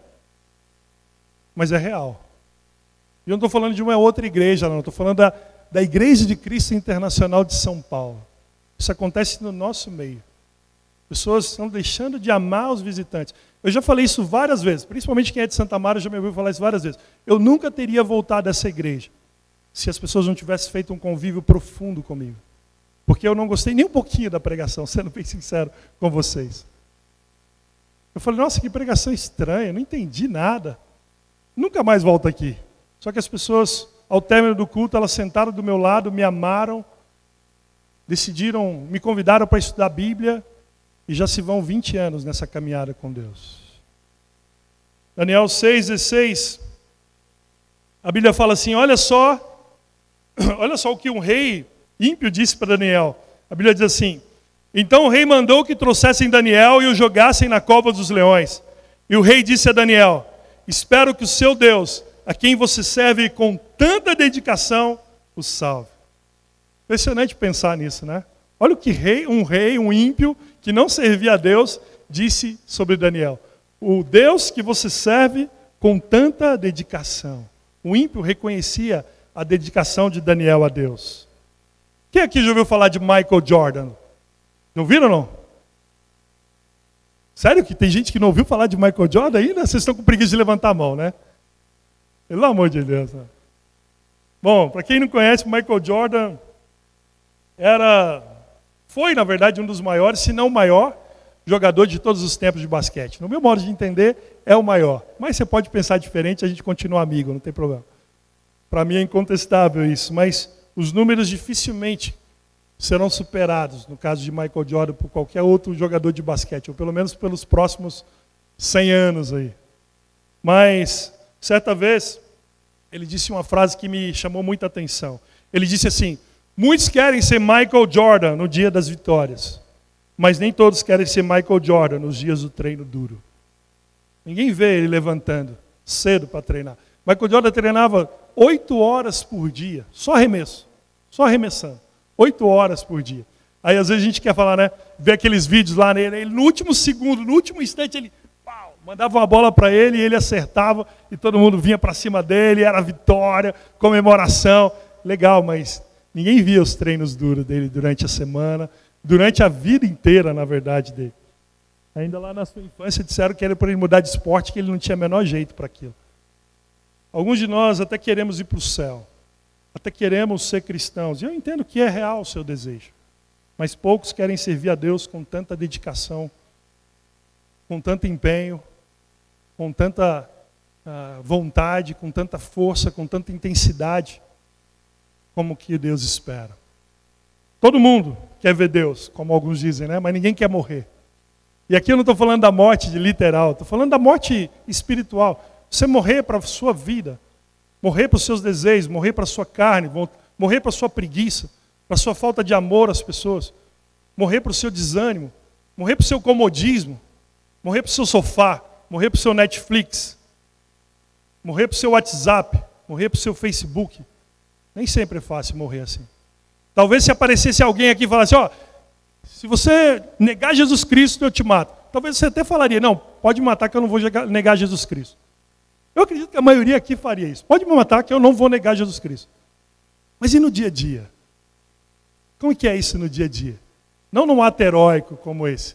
Mas é real. E eu não estou falando de uma outra igreja, não. Estou falando da Igreja de Cristo Internacional de São Paulo. Isso acontece no nosso meio. Pessoas estão deixando de amar os visitantes. Eu já falei isso várias vezes, principalmente quem é de Santa Mara já me ouviu falar isso várias vezes. Eu nunca teria voltado a essa igreja se as pessoas não tivessem feito um convívio profundo comigo. Porque eu não gostei nem um pouquinho da pregação, sendo bem sincero com vocês. Eu falei, nossa, que pregação estranha, não entendi nada. Nunca mais volto aqui. Só que as pessoas, ao término do culto, elas sentaram do meu lado, me amaram, decidiram, me convidaram para estudar a Bíblia, e já se vão 20 anos nessa caminhada com Deus. Daniel 6,16, a Bíblia fala assim, olha só o que um rei ímpio disse para Daniel. A Bíblia diz assim, então o rei mandou que trouxessem Daniel e o jogassem na cova dos leões. E o rei disse a Daniel, espero que o seu Deus, a quem você serve com tanta dedicação, o salve. Impressionante pensar nisso, né? Olha o que um ímpio, que não servia a Deus, disse sobre Daniel. O Deus que você serve com tanta dedicação. O ímpio reconhecia a dedicação de Daniel a Deus. Quem aqui já ouviu falar de Michael Jordan? Não viram, não? Sério que tem gente que não ouviu falar de Michael Jordan ainda? Vocês estão com preguiça de levantar a mão, né? Pelo amor de Deus. Né? Bom, para quem não conhece, Michael Jordan foi, na verdade, um dos maiores, se não o maior, jogador de todos os tempos de basquete. No meu modo de entender, é o maior. Mas você pode pensar diferente, a gente continua amigo, não tem problema. Para mim é incontestável isso, mas os números dificilmente serão superados, no caso de Michael Jordan, por qualquer outro jogador de basquete, ou pelo menos pelos próximos 100 anos aí. Mas, certa vez, ele disse uma frase que me chamou muita atenção. Ele disse assim: muitos querem ser Michael Jordan no dia das vitórias, mas nem todos querem ser Michael Jordan nos dias do treino duro. Ninguém vê ele levantando cedo para treinar. Michael Jordan treinava 8 horas por dia, só arremesso, só arremessando. 8 horas por dia. Aí às vezes a gente quer falar, né? Ver aqueles vídeos lá nele, ele no último segundo, no último instante, ele mandava uma bola para ele e ele acertava e todo mundo vinha para cima dele, era vitória, comemoração. Legal, mas ninguém via os treinos duros dele durante a semana, durante a vida inteira, na verdade, dele. Ainda lá na sua infância disseram que era para ele mudar de esporte, que ele não tinha o menor jeito para aquilo. Alguns de nós até queremos ir para o céu, até queremos ser cristãos, e eu entendo que é real o seu desejo, mas poucos querem servir a Deus com tanta dedicação, com tanto empenho, com tanta vontade, com tanta força, com tanta intensidade, como que Deus espera. Todo mundo quer ver Deus, como alguns dizem, né? Mas ninguém quer morrer. E aqui eu não estou falando da morte de literal, estou falando da morte espiritual. Você morrer para a sua vida, morrer para os seus desejos, morrer para a sua carne, morrer para a sua preguiça, para a sua falta de amor às pessoas, morrer para o seu desânimo, morrer para o seu comodismo, morrer para o seu sofá, morrer para o seu Netflix, morrer para o seu WhatsApp, morrer para o seu Facebook. Nem sempre é fácil morrer assim. Talvez se aparecesse alguém aqui e falasse, ó, se você negar Jesus Cristo, eu te mato. Talvez você até falaria, não, pode matar que eu não vou negar Jesus Cristo. Eu acredito que a maioria aqui faria isso. Pode me matar que eu não vou negar Jesus Cristo. Mas e no dia a dia? Como que é isso no dia a dia? Não num ato heróico como esse.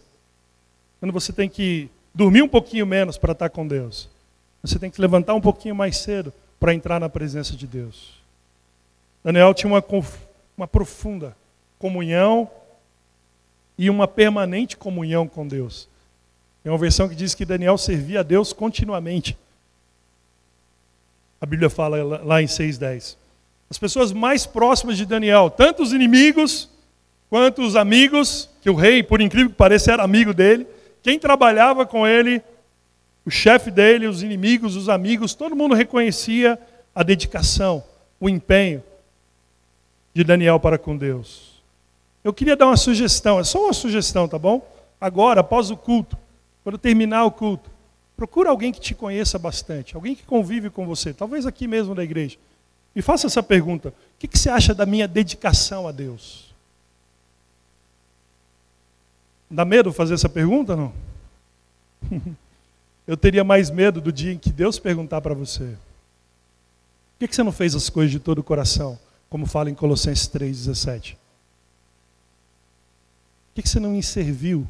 Quando você tem que dormir um pouquinho menos para estar com Deus. Você tem que levantar um pouquinho mais cedo para entrar na presença de Deus. Daniel tinha uma profunda comunhão e uma permanente comunhão com Deus. Tem uma versão que diz que Daniel servia a Deus continuamente. A Bíblia fala lá em 6:10. As pessoas mais próximas de Daniel, tanto os inimigos quanto os amigos, que o rei, por incrível que pareça, era amigo dele, quem trabalhava com ele, o chefe dele, os inimigos, os amigos, todo mundo reconhecia a dedicação, o empenho de Daniel para com Deus. Eu queria dar uma sugestão, é só uma sugestão, tá bom? Agora, após o culto, quando terminar o culto, procura alguém que te conheça bastante, alguém que convive com você, talvez aqui mesmo da igreja, e faça essa pergunta: o que você acha da minha dedicação a Deus? Dá medo fazer essa pergunta, não? Eu teria mais medo do dia em que Deus perguntar para você: por que você não fez as coisas de todo o coração, como fala em Colossenses 3,17? Por que você não me serviu?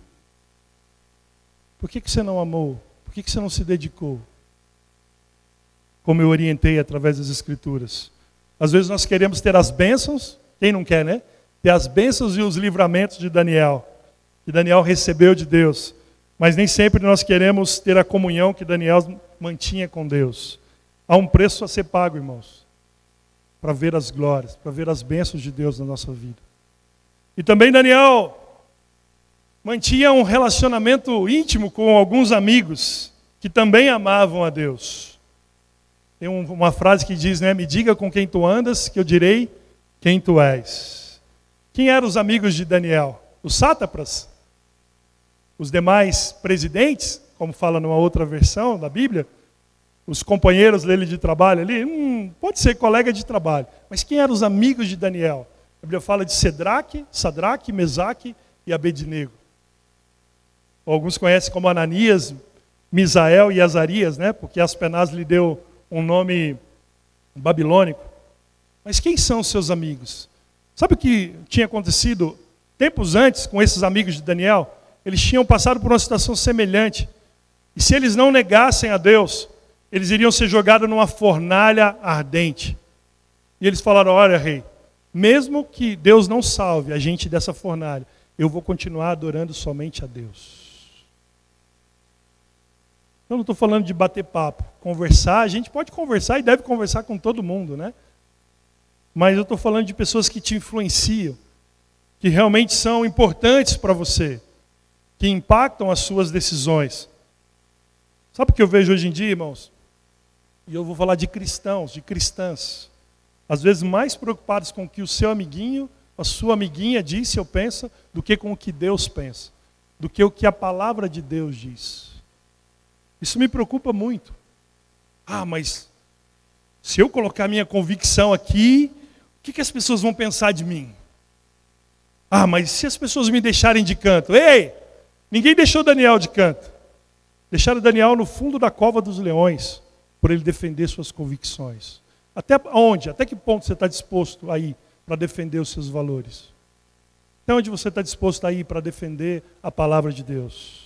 Por que você não amou? Por que você não se dedicou? Como eu orientei através das Escrituras. Às vezes nós queremos ter as bênçãos, quem não quer, né? Ter as bênçãos e os livramentos de Daniel, que Daniel recebeu de Deus. Mas nem sempre nós queremos ter a comunhão que Daniel mantinha com Deus. Há um preço a ser pago, irmãos, para ver as glórias, para ver as bênçãos de Deus na nossa vida. E também Daniel mantinha um relacionamento íntimo com alguns amigos que também amavam a Deus. Tem uma frase que diz, né? Me diga com quem tu andas, que eu direi quem tu és. Quem eram os amigos de Daniel? Os sátrapas? Os demais presidentes, como fala numa outra versão da Bíblia? Os companheiros dele de trabalho ali? Pode ser colega de trabalho. Mas quem eram os amigos de Daniel? A Bíblia fala de Sadraque, Mesaque e Abednego. Alguns conhecem como Ananias, Misael e Azarias, né? Porque Aspenaz lhe deu um nome babilônico. Mas quem são os seus amigos? Sabe o que tinha acontecido tempos antes com esses amigos de Daniel? Eles tinham passado por uma situação semelhante. E se eles não negassem a Deus, eles iriam ser jogados numa fornalha ardente. E eles falaram, olha, rei, mesmo que Deus não salve a gente dessa fornalha, eu vou continuar adorando somente a Deus. Eu não estou falando de bater papo, conversar, a gente pode conversar e deve conversar com todo mundo, né? Mas eu estou falando de pessoas que te influenciam, que realmente são importantes para você, que impactam as suas decisões. Sabe o que eu vejo hoje em dia, irmãos? E eu vou falar de cristãos, de cristãs, às vezes mais preocupados com o que o seu amiguinho, a sua amiguinha disse ou pensa, do que com o que Deus pensa, do que o que a palavra de Deus diz. Isso me preocupa muito. Ah, mas se eu colocar minha convicção aqui, o que as pessoas vão pensar de mim? Ah, mas se as pessoas me deixarem de canto? Ei, ninguém deixou Daniel de canto. Deixaram Daniel no fundo da cova dos leões, por ele defender suas convicções. Até onde? Até que ponto você está disposto a ir para defender os seus valores? Até onde você está disposto a ir para defender a palavra de Deus?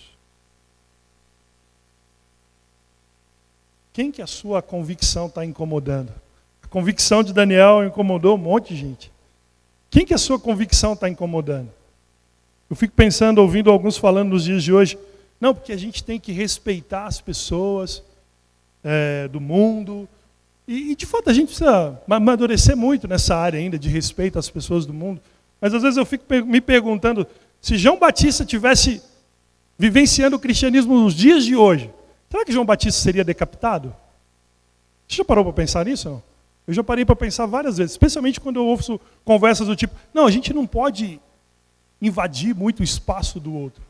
Quem que a sua convicção está incomodando? A convicção de Daniel incomodou um monte de gente. Quem que a sua convicção está incomodando? Eu fico pensando, ouvindo alguns falando nos dias de hoje, não, porque a gente tem que respeitar as pessoas do mundo. E de fato a gente precisa amadurecer muito nessa área ainda de respeito às pessoas do mundo. Mas às vezes eu fico me perguntando, se João Batista tivesse vivenciando o cristianismo nos dias de hoje, será que João Batista seria decapitado? Você já parou para pensar nisso? Não? Eu já parei para pensar várias vezes, especialmente quando eu ouço conversas do tipo, não, a gente não pode invadir muito o espaço do outro.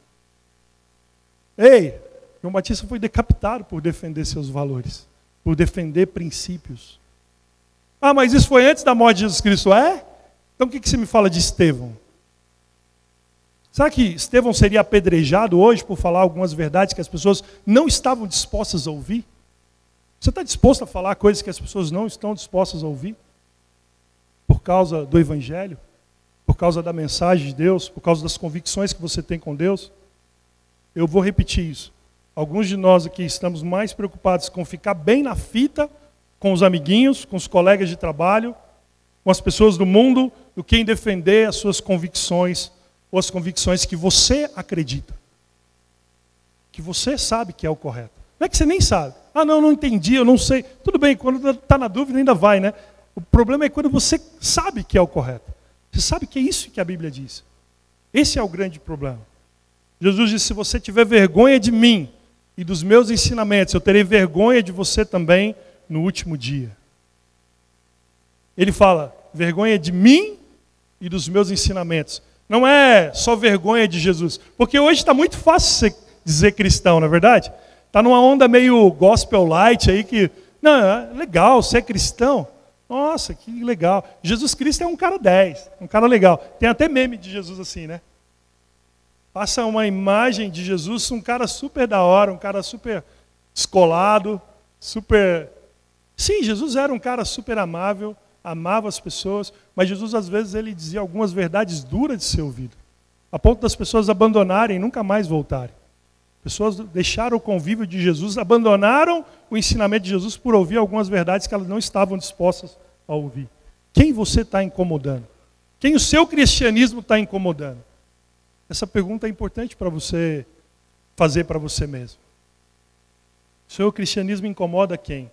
Ei, João Batista foi decapitado por defender seus valores, por defender princípios. Ah, mas isso foi antes da morte de Jesus Cristo, é? Então o que você me fala de Estevão? Será que Estevão seria apedrejado hoje por falar algumas verdades que as pessoas não estavam dispostas a ouvir? Você está disposto a falar coisas que as pessoas não estão dispostas a ouvir? Por causa do Evangelho? Por causa da mensagem de Deus? Por causa das convicções que você tem com Deus? Eu vou repetir isso. Alguns de nós aqui estamos mais preocupados com ficar bem na fita com os amiguinhos, com os colegas de trabalho, com as pessoas do mundo, do que em defender as suas convicções ou as convicções que você acredita. Que você sabe que é o correto. Não é que você nem sabe. Ah, não entendi, eu não sei. Tudo bem, quando está na dúvida ainda vai, né? O problema é quando você sabe que é o correto. Você sabe que é isso que a Bíblia diz. Esse é o grande problema. Jesus disse, se você tiver vergonha de mim e dos meus ensinamentos, eu terei vergonha de você também no último dia. Ele fala, vergonha de mim e dos meus ensinamentos. Não é só vergonha de Jesus. Porque hoje está muito fácil você dizer cristão, não é verdade? Está numa onda meio gospel light aí que, não, é legal, você é cristão. Nossa, que legal. Jesus Cristo é um cara 10, um cara legal. Tem até meme de Jesus assim, né? Passa uma imagem de Jesus, um cara super da hora, um cara super descolado, super... Sim, Jesus era um cara super amável, amava as pessoas, mas Jesus às vezes ele dizia algumas verdades duras de ser ouvido, a ponto das pessoas abandonarem e nunca mais voltarem. Pessoas deixaram o convívio de Jesus, abandonaram o ensinamento de Jesus por ouvir algumas verdades que elas não estavam dispostas a ouvir. Quem você está incomodando? Quem o seu cristianismo está incomodando? Essa pergunta é importante para você fazer para você mesmo. O seu cristianismo incomoda quem?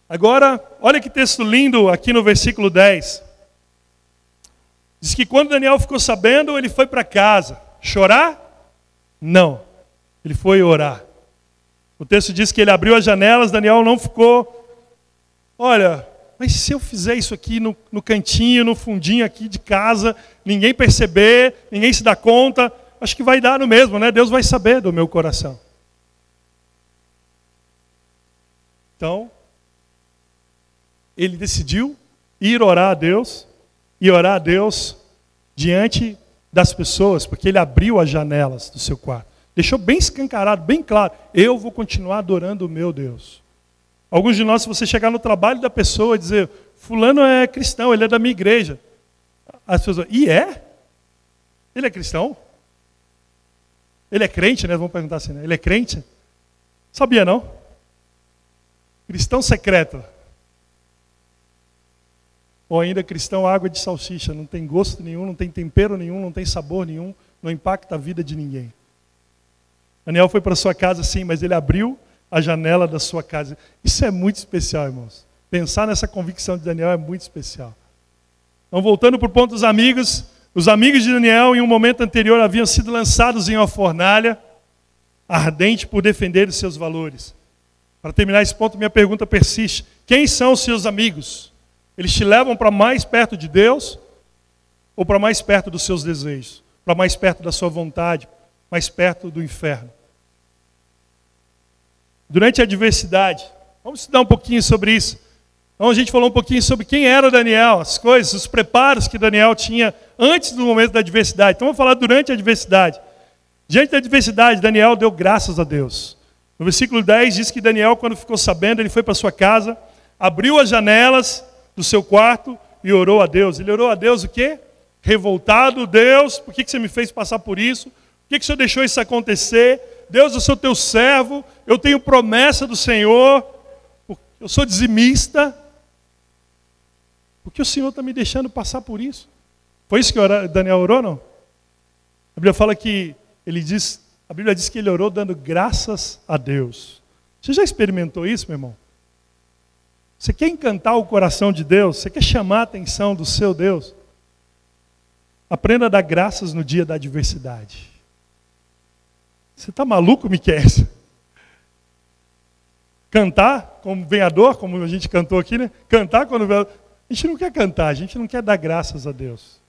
Agora, olha que texto lindo aqui no versículo 10. Diz que quando Daniel ficou sabendo, ele foi para casa. Chorar? Não. Ele foi orar. O texto diz que ele abriu as janelas, Daniel não ficou... Olha, mas se eu fizer isso aqui no cantinho, no fundinho aqui de casa, ninguém perceber, ninguém se dá conta, acho que vai dar no mesmo, né? Deus vai saber do meu coração. Então, ele decidiu ir orar a Deus, e orar a Deus diante das pessoas, porque ele abriu as janelas do seu quarto. Deixou bem escancarado, bem claro, eu vou continuar adorando o meu Deus. Alguns de nós, se você chegar no trabalho da pessoa e dizer, fulano é cristão, ele é da minha igreja. As pessoas vão, e é? Ele é cristão? Ele é crente, né? Vamos perguntar assim, né? Ele é crente? Sabia não? Cristão secreto. Ou ainda cristão água de salsicha, não tem gosto nenhum, não tem tempero nenhum, não tem sabor nenhum, não impacta a vida de ninguém. Daniel foi para sua casa sim, mas ele abriu a janela da sua casa. Isso é muito especial, irmãos. Pensar nessa convicção de Daniel é muito especial. Então, voltando para o ponto dos amigos, os amigos de Daniel, em um momento anterior, haviam sido lançados em uma fornalha ardente por defender os seus valores. Para terminar esse ponto, minha pergunta persiste. Quem são os seus amigos? Eles te levam para mais perto de Deus ou para mais perto dos seus desejos? Para mais perto da sua vontade, mais perto do inferno? Durante a adversidade, vamos estudar um pouquinho sobre isso. Então a gente falou um pouquinho sobre quem era Daniel, as coisas, os preparos que Daniel tinha antes do momento da adversidade. Então vamos falar durante a adversidade. Diante da adversidade, Daniel deu graças a Deus. No versículo 10 diz que Daniel, quando ficou sabendo, ele foi para sua casa, abriu as janelas do seu quarto e orou a Deus. Ele orou a Deus o quê? Revoltado, Deus, por que você me fez passar por isso? Por que o Senhor deixou isso acontecer? Deus, eu sou teu servo, eu tenho promessa do Senhor, eu sou dizimista. Por que o Senhor está me deixando passar por isso? Foi isso que Daniel orou, não? A Bíblia fala que a Bíblia diz que ele orou dando graças a Deus. Você já experimentou isso, meu irmão? Você quer encantar o coração de Deus? Você quer chamar a atenção do seu Deus? Aprenda a dar graças no dia da adversidade. Você está maluco, Miquel? Cantar como venhador, como a gente cantou aqui, né? Cantar quando... A gente não quer cantar, a gente não quer dar graças a Deus.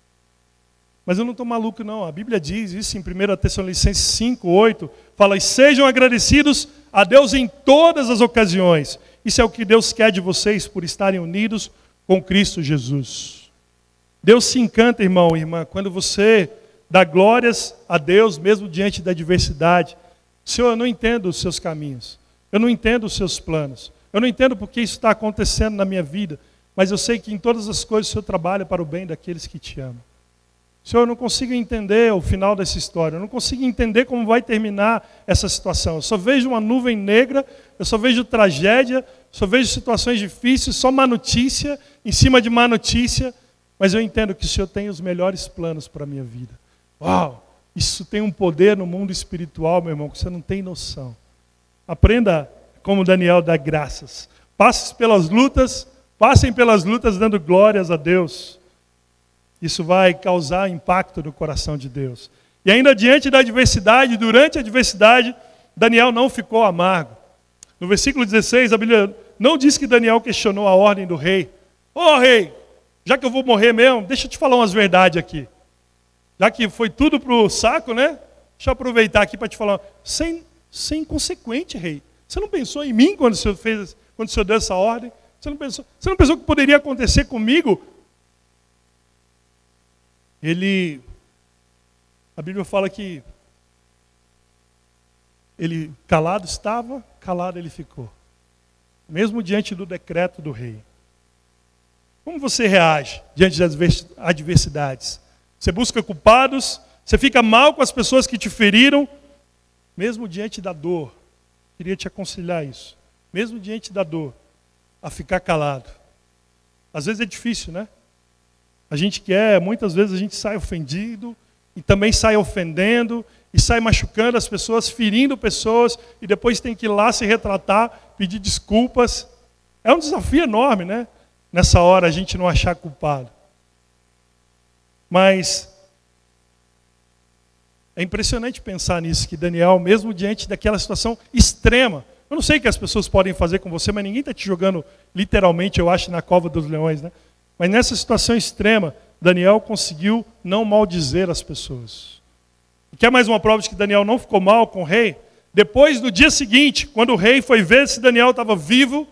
Mas eu não estou maluco, não. A Bíblia diz isso em 1 Tessalonicenses 5, 8. Fala, e sejam agradecidos a Deus em todas as ocasiões. Isso é o que Deus quer de vocês por estarem unidos com Cristo Jesus. Deus se encanta, irmão e irmã, quando você dá glórias a Deus, mesmo diante da adversidade. Senhor, eu não entendo os seus caminhos. Eu não entendo os seus planos. Eu não entendo porque isso está acontecendo na minha vida. Mas eu sei que em todas as coisas o Senhor trabalha para o bem daqueles que te amam. Senhor, eu não consigo entender o final dessa história. Eu não consigo entender como vai terminar essa situação. Eu só vejo uma nuvem negra, eu só vejo tragédia, só vejo situações difíceis, só má notícia, em cima de má notícia. Mas eu entendo que o Senhor tem os melhores planos para a minha vida. Uau! Isso tem um poder no mundo espiritual, meu irmão, que você não tem noção. Aprenda como Daniel dá graças. Passem pelas lutas dando glórias a Deus. Isso vai causar impacto no coração de Deus. E ainda diante da adversidade, durante a adversidade, Daniel não ficou amargo. No versículo 16, a Bíblia não diz que Daniel questionou a ordem do rei. Ô rei, já que eu vou morrer mesmo, deixa eu te falar umas verdades aqui. Já que foi tudo para o saco, né? Deixa eu aproveitar aqui para te falar. Ser inconsequente, rei. Você não pensou em mim quando o Senhor deu essa ordem? Você não pensou que poderia acontecer comigo? A Bíblia fala que ele calado estava, calado ele ficou. Mesmo diante do decreto do rei. Como você reage diante das adversidades? Você busca culpados? Você fica mal com as pessoas que te feriram? Mesmo diante da dor, queria te aconselhar isso. Mesmo diante da dor, a ficar calado. Às vezes é difícil, né? Muitas vezes a gente sai ofendido, e também sai ofendendo, e sai machucando as pessoas, ferindo pessoas, e depois tem que ir lá se retratar, pedir desculpas. É um desafio enorme, né? Nessa hora a gente não achar culpado. Mas é impressionante pensar nisso, que Daniel, mesmo diante daquela situação extrema, eu não sei o que as pessoas podem fazer com você, mas ninguém está te jogando literalmente, eu acho, na cova dos leões, né? Mas nessa situação extrema, Daniel conseguiu não maldizer as pessoas. Quer mais uma prova de que Daniel não ficou mal com o rei? Depois, no dia seguinte, quando o rei foi ver se Daniel estava vivo,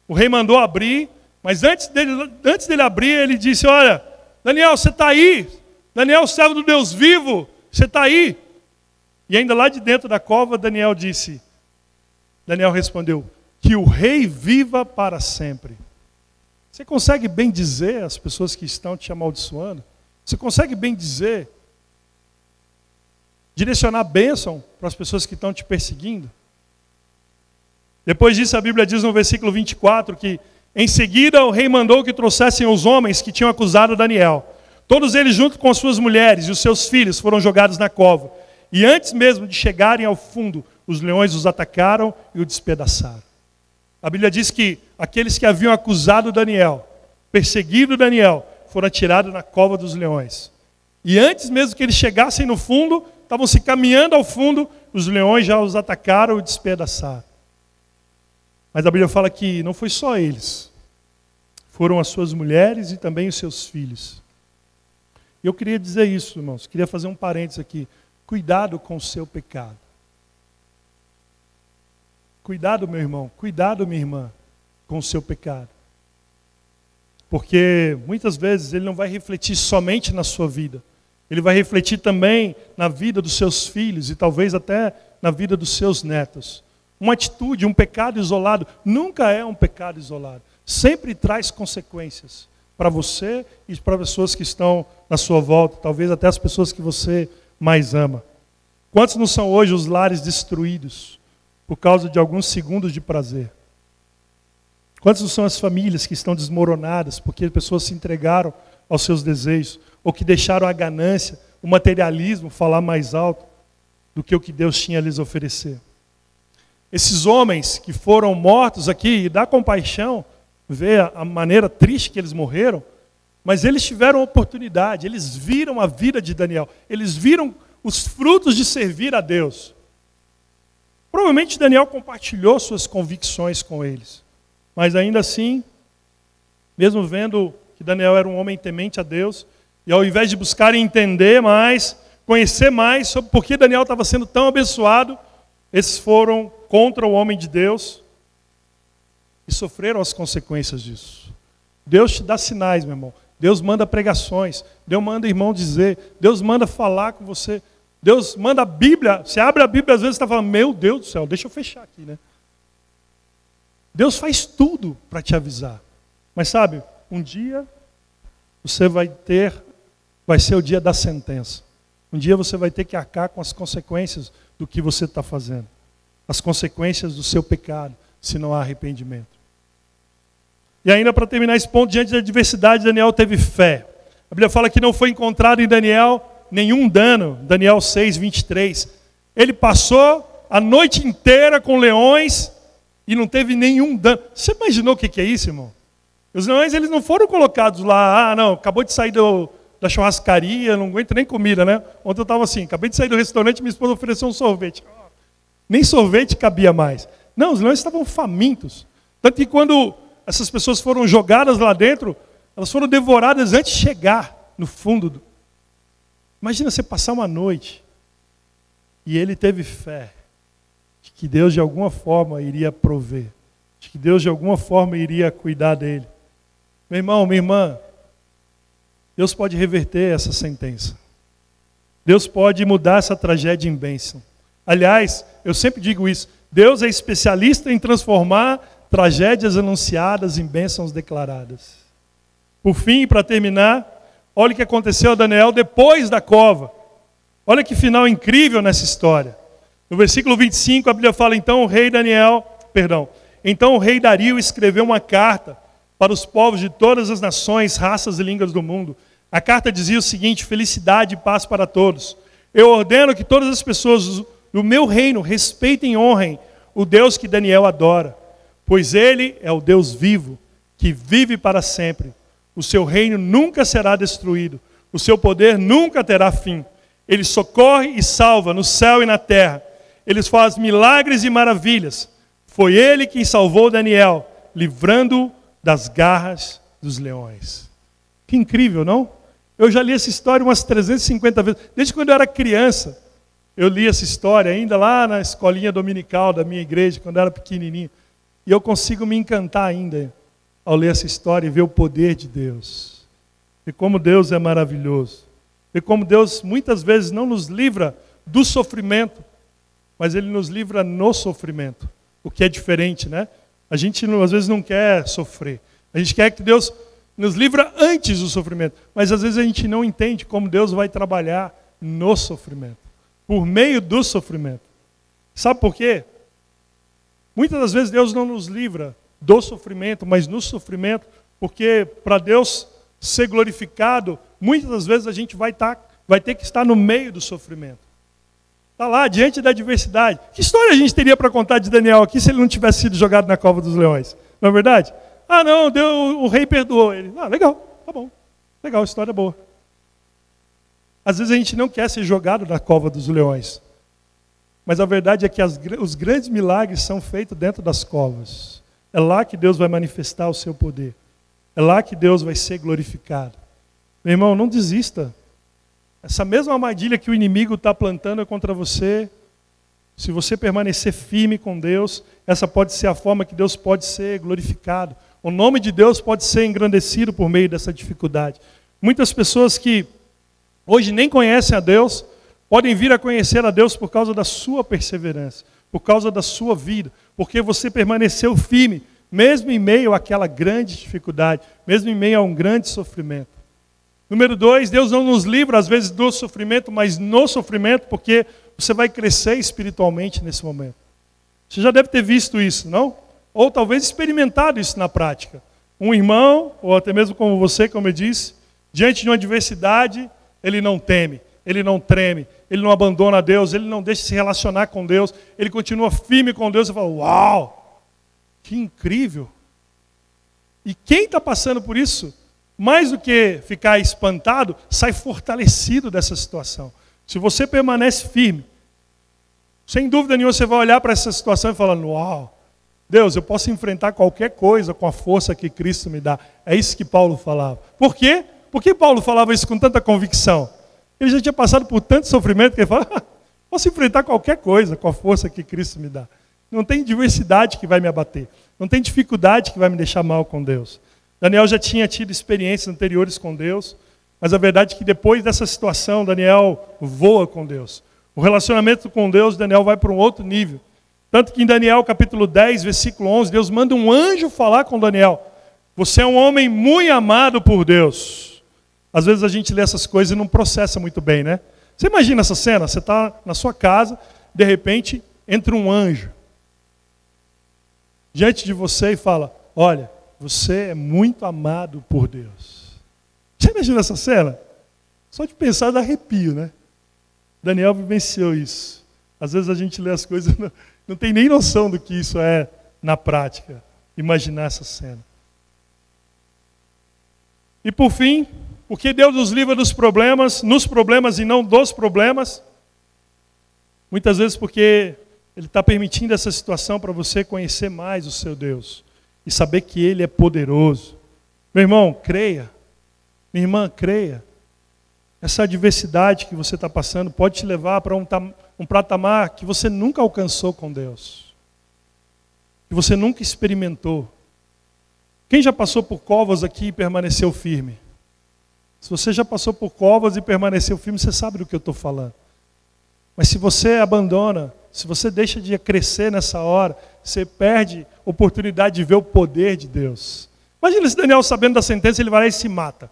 o rei mandou abrir, mas antes dele abrir, ele disse, olha, Daniel, você está aí? Daniel, servo do Deus vivo, você está aí? E ainda lá de dentro da cova, Daniel respondeu, que o rei viva para sempre. Você consegue bem dizer às pessoas que estão te amaldiçoando? Você consegue bem dizer, direcionar bênção para as pessoas que estão te perseguindo? Depois disso, a Bíblia diz no versículo 24 que em seguida o rei mandou que trouxessem os homens que tinham acusado Daniel. Todos eles, junto com as suas mulheres e os seus filhos, foram jogados na cova. E antes mesmo de chegarem ao fundo, os leões os atacaram e o despedaçaram. A Bíblia diz que aqueles que haviam acusado Daniel, perseguido Daniel, foram atirados na cova dos leões. E antes mesmo que eles chegassem no fundo, estavam se caminhando ao fundo, os leões já os atacaram e o despedaçaram. Mas a Bíblia fala que não foi só eles. Foram as suas mulheres e também os seus filhos. E eu queria dizer isso, irmãos. Queria fazer um parênteses aqui. Cuidado com o seu pecado. Cuidado, meu irmão. Cuidado, minha irmã, com o seu pecado. Porque muitas vezes ele não vai refletir somente na sua vida. Ele vai refletir também na vida dos seus filhos e talvez até na vida dos seus netos. Uma atitude, um pecado isolado, nunca é um pecado isolado. Sempre traz consequências para você e para as pessoas que estão na sua volta, talvez até as pessoas que você mais ama. Quantos não são hoje os lares destruídos por causa de alguns segundos de prazer? Quantos não são as famílias que estão desmoronadas porque pessoas se entregaram aos seus desejos ou que deixaram a ganância, o materialismo falar mais alto do que o que Deus tinha a lhes oferecer? Esses homens que foram mortos aqui, e dá compaixão ver a maneira triste que eles morreram, mas eles tiveram oportunidade, eles viram a vida de Daniel, eles viram os frutos de servir a Deus. Provavelmente Daniel compartilhou suas convicções com eles, mas ainda assim, mesmo vendo que Daniel era um homem temente a Deus, e ao invés de buscarem entender mais, conhecer mais sobre por que Daniel estava sendo tão abençoado, esses foram contra o homem de Deus e sofreram as consequências disso. Deus te dá sinais, meu irmão. Deus manda pregações. Deus manda irmão dizer. Deus manda falar com você. Deus manda a Bíblia. Você abre a Bíblia, às vezes está falando, meu Deus do céu, deixa eu fechar aqui, né? Deus faz tudo para te avisar. Mas sabe, um dia você vai ser o dia da sentença. Um dia você vai ter que arcar com as consequências do que você está fazendo. As consequências do seu pecado, se não há arrependimento. E ainda para terminar esse ponto, diante da adversidade, Daniel teve fé. A Bíblia fala que não foi encontrado em Daniel nenhum dano. Daniel 6, 23. Ele passou a noite inteira com leões e não teve nenhum dano. Você imaginou o que é isso, irmão? Os leões, eles não foram colocados lá, não, acabou de sair da churrascaria, não aguento nem comida, né? Ontem eu estava assim, acabei de sair do restaurante e minha esposa ofereceu um sorvete. Nem sorvete cabia mais. Não, os leões estavam famintos. Tanto que quando essas pessoas foram jogadas lá dentro, elas foram devoradas antes de chegar no fundo. Imagina você passar uma noite e ele teve fé de que Deus de alguma forma iria prover, de que Deus de alguma forma iria cuidar dele. Meu irmão, minha irmã, Deus pode reverter essa sentença. Deus pode mudar essa tragédia em bênção. Aliás, eu sempre digo isso, Deus é especialista em transformar tragédias anunciadas em bênçãos declaradas. Por fim, para terminar, olha o que aconteceu a Daniel depois da cova. Olha que final incrível nessa história. No versículo 25, a Bíblia fala, então o rei Dario escreveu uma carta para os povos de todas as nações, raças e línguas do mundo. A carta dizia o seguinte, felicidade e paz para todos. Eu ordeno que todas as pessoas do meu reino respeitem e honrem o Deus que Daniel adora, pois ele é o Deus vivo, que vive para sempre. O seu reino nunca será destruído, o seu poder nunca terá fim. Ele socorre e salva no céu e na terra. Ele faz milagres e maravilhas. Foi ele quem salvou Daniel, livrando-o das garras dos leões. Que incrível, não? Eu já li essa história umas 350 vezes. Desde quando eu era criança, eu li essa história, ainda lá na escolinha dominical da minha igreja, quando eu era pequenininho. E eu consigo me encantar ainda ao ler essa história e ver o poder de Deus. E como Deus é maravilhoso. E como Deus muitas vezes não nos livra do sofrimento, mas Ele nos livra no sofrimento. O que é diferente, né? A gente às vezes não quer sofrer. A gente quer que Deus nos livra antes do sofrimento. Mas às vezes a gente não entende como Deus vai trabalhar no sofrimento. Por meio do sofrimento. Sabe por quê? Muitas das vezes Deus não nos livra do sofrimento, mas no sofrimento, porque para Deus ser glorificado, muitas das vezes a gente vai ter que estar no meio do sofrimento. Está lá, diante da adversidade. Que história a gente teria para contar de Daniel aqui se ele não tivesse sido jogado na cova dos leões? Não é verdade? Ah, não, o rei perdoou ele. Ah, legal, tá bom. Legal, história boa. Às vezes a gente não quer ser jogado na cova dos leões. Mas a verdade é que os grandes milagres são feitos dentro das covas. É lá que Deus vai manifestar o seu poder. É lá que Deus vai ser glorificado. Meu irmão, não desista. Essa mesma armadilha que o inimigo está plantando é contra você. Se você permanecer firme com Deus, essa pode ser a forma que Deus pode ser glorificado. O nome de Deus pode ser engrandecido por meio dessa dificuldade. Muitas pessoas que hoje nem conhecem a Deus, podem vir a conhecer a Deus por causa da sua perseverança, por causa da sua vida, porque você permaneceu firme, mesmo em meio àquela grande dificuldade, mesmo em meio a um grande sofrimento. Número 2, Deus não nos livra às vezes do sofrimento, mas no sofrimento, porque você vai crescer espiritualmente nesse momento. Você já deve ter visto isso, não? Ou talvez experimentado isso na prática. Um irmão, ou até mesmo como você, como eu disse, diante de uma adversidade, ele não teme, ele não treme, ele não abandona Deus, ele não deixa de se relacionar com Deus, ele continua firme com Deus e fala, uau, que incrível. E quem está passando por isso, mais do que ficar espantado, sai fortalecido dessa situação. Se você permanece firme, sem dúvida nenhuma você vai olhar para essa situação e falar, uau, Deus, eu posso enfrentar qualquer coisa com a força que Cristo me dá. É isso que Paulo falava. Por quê? Por que Paulo falava isso com tanta convicção? Ele já tinha passado por tanto sofrimento que ele fala, posso enfrentar qualquer coisa com a força que Cristo me dá. Não tem diversidade que vai me abater. Não tem dificuldade que vai me deixar mal com Deus. Daniel já tinha tido experiências anteriores com Deus, mas a verdade é que depois dessa situação, Daniel voa com Deus. O relacionamento com Deus, Daniel vai para um outro nível. Tanto que em Daniel capítulo 10, versículo 11, Deus manda um anjo falar com Daniel. Você é um homem muito amado por Deus. Às vezes a gente lê essas coisas e não processa muito bem, né? Você imagina essa cena? Você está na sua casa, de repente entra um anjo diante de você e fala, olha, você é muito amado por Deus. Você imagina essa cena? Só de pensar dá arrepio, né? Daniel vivenciou isso. Às vezes a gente lê as coisas e não tem nem noção do que isso é na prática. Imaginar essa cena. E por fim, porque Deus nos livra dos problemas, nos problemas e não dos problemas? Muitas vezes porque Ele está permitindo essa situação para você conhecer mais o seu Deus. E saber que Ele é poderoso. Meu irmão, creia. Minha irmã, creia. Essa adversidade que você está passando pode te levar para um patamar que você nunca alcançou com Deus. Que você nunca experimentou. Quem já passou por covas aqui e permaneceu firme? Se você já passou por covas e permaneceu firme, você sabe do que eu estou falando. Mas se você abandona, se você deixa de crescer nessa hora, você perde a oportunidade de ver o poder de Deus. Imagina se Daniel, sabendo da sentença, ele vai lá e se mata.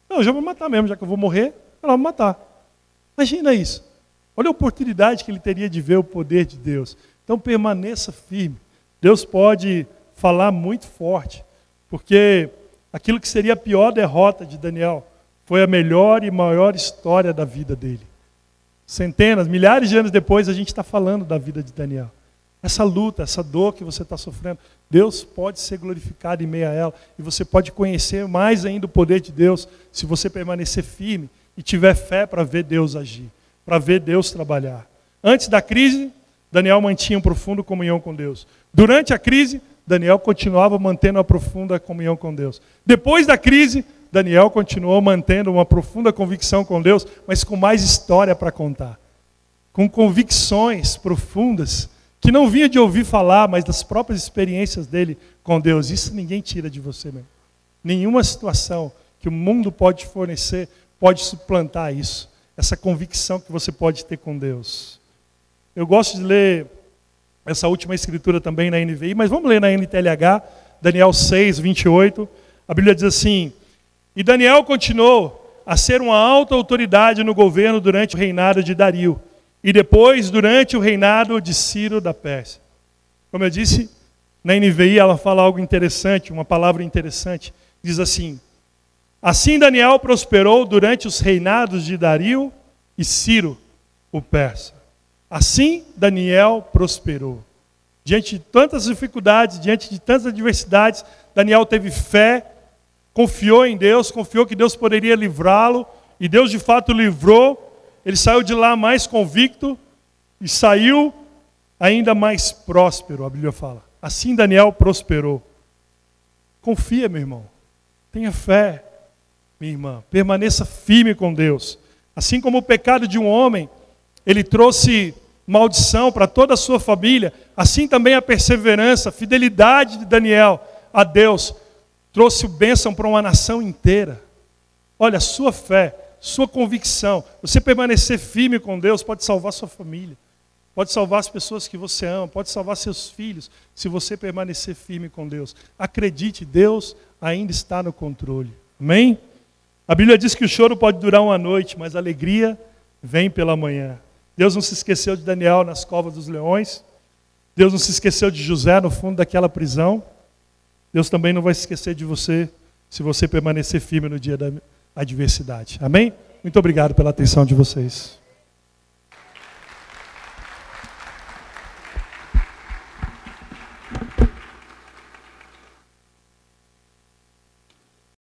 Não, eu já vou matar mesmo, já que eu vou morrer, eu vou matar. Imagina isso. Olha a oportunidade que ele teria de ver o poder de Deus. Então permaneça firme. Deus pode falar muito forte, porque aquilo que seria a pior derrota de Daniel foi a melhor e maior história da vida dele. Centenas, milhares de anos depois, a gente está falando da vida de Daniel. Essa luta, essa dor que você está sofrendo, Deus pode ser glorificado em meio a ela. E você pode conhecer mais ainda o poder de Deus se você permanecer firme e tiver fé para ver Deus agir, para ver Deus trabalhar. Antes da crise, Daniel mantinha uma profunda comunhão com Deus. Durante a crise, Daniel continuava mantendo uma profunda comunhão com Deus. Depois da crise, Daniel continuou mantendo uma profunda convicção com Deus, mas com mais história para contar. Com convicções profundas, que não vinha de ouvir falar, mas das próprias experiências dele com Deus. Isso ninguém tira de você mesmo. Nenhuma situação que o mundo pode fornecer pode suplantar isso. Essa convicção que você pode ter com Deus. Eu gosto de ler essa última escritura também na NVI, mas vamos ler na NTLH, Daniel 6, 28. A Bíblia diz assim, e Daniel continuou a ser uma alta autoridade no governo durante o reinado de Dario, e depois durante o reinado de Ciro da Pérsia. Como eu disse, na NVI ela fala algo interessante, uma palavra interessante. Diz assim: assim Daniel prosperou durante os reinados de Dario e Ciro, o persa. Assim Daniel prosperou. Diante de tantas dificuldades, diante de tantas adversidades, Daniel teve fé, confiou em Deus, confiou que Deus poderia livrá-lo, e Deus de fato livrou. Ele saiu de lá mais convicto e saiu ainda mais próspero, a Bíblia fala. Assim Daniel prosperou. Confia, meu irmão. Tenha fé, minha irmã. Permaneça firme com Deus. Assim como o pecado de um homem, ele trouxe maldição para toda a sua família, assim também a perseverança, a fidelidade de Daniel a Deus trouxe bênção para uma nação inteira. Olha, sua fé, sua convicção, você permanecer firme com Deus pode salvar sua família, pode salvar as pessoas que você ama, pode salvar seus filhos, se você permanecer firme com Deus. Acredite, Deus ainda está no controle. Amém? A Bíblia diz que o choro pode durar uma noite, mas a alegria vem pela manhã. Deus não se esqueceu de Daniel nas covas dos leões. Deus não se esqueceu de José no fundo daquela prisão. Deus também não vai se esquecer de você, se você permanecer firme no dia da adversidade. Amém? Muito obrigado pela atenção de vocês.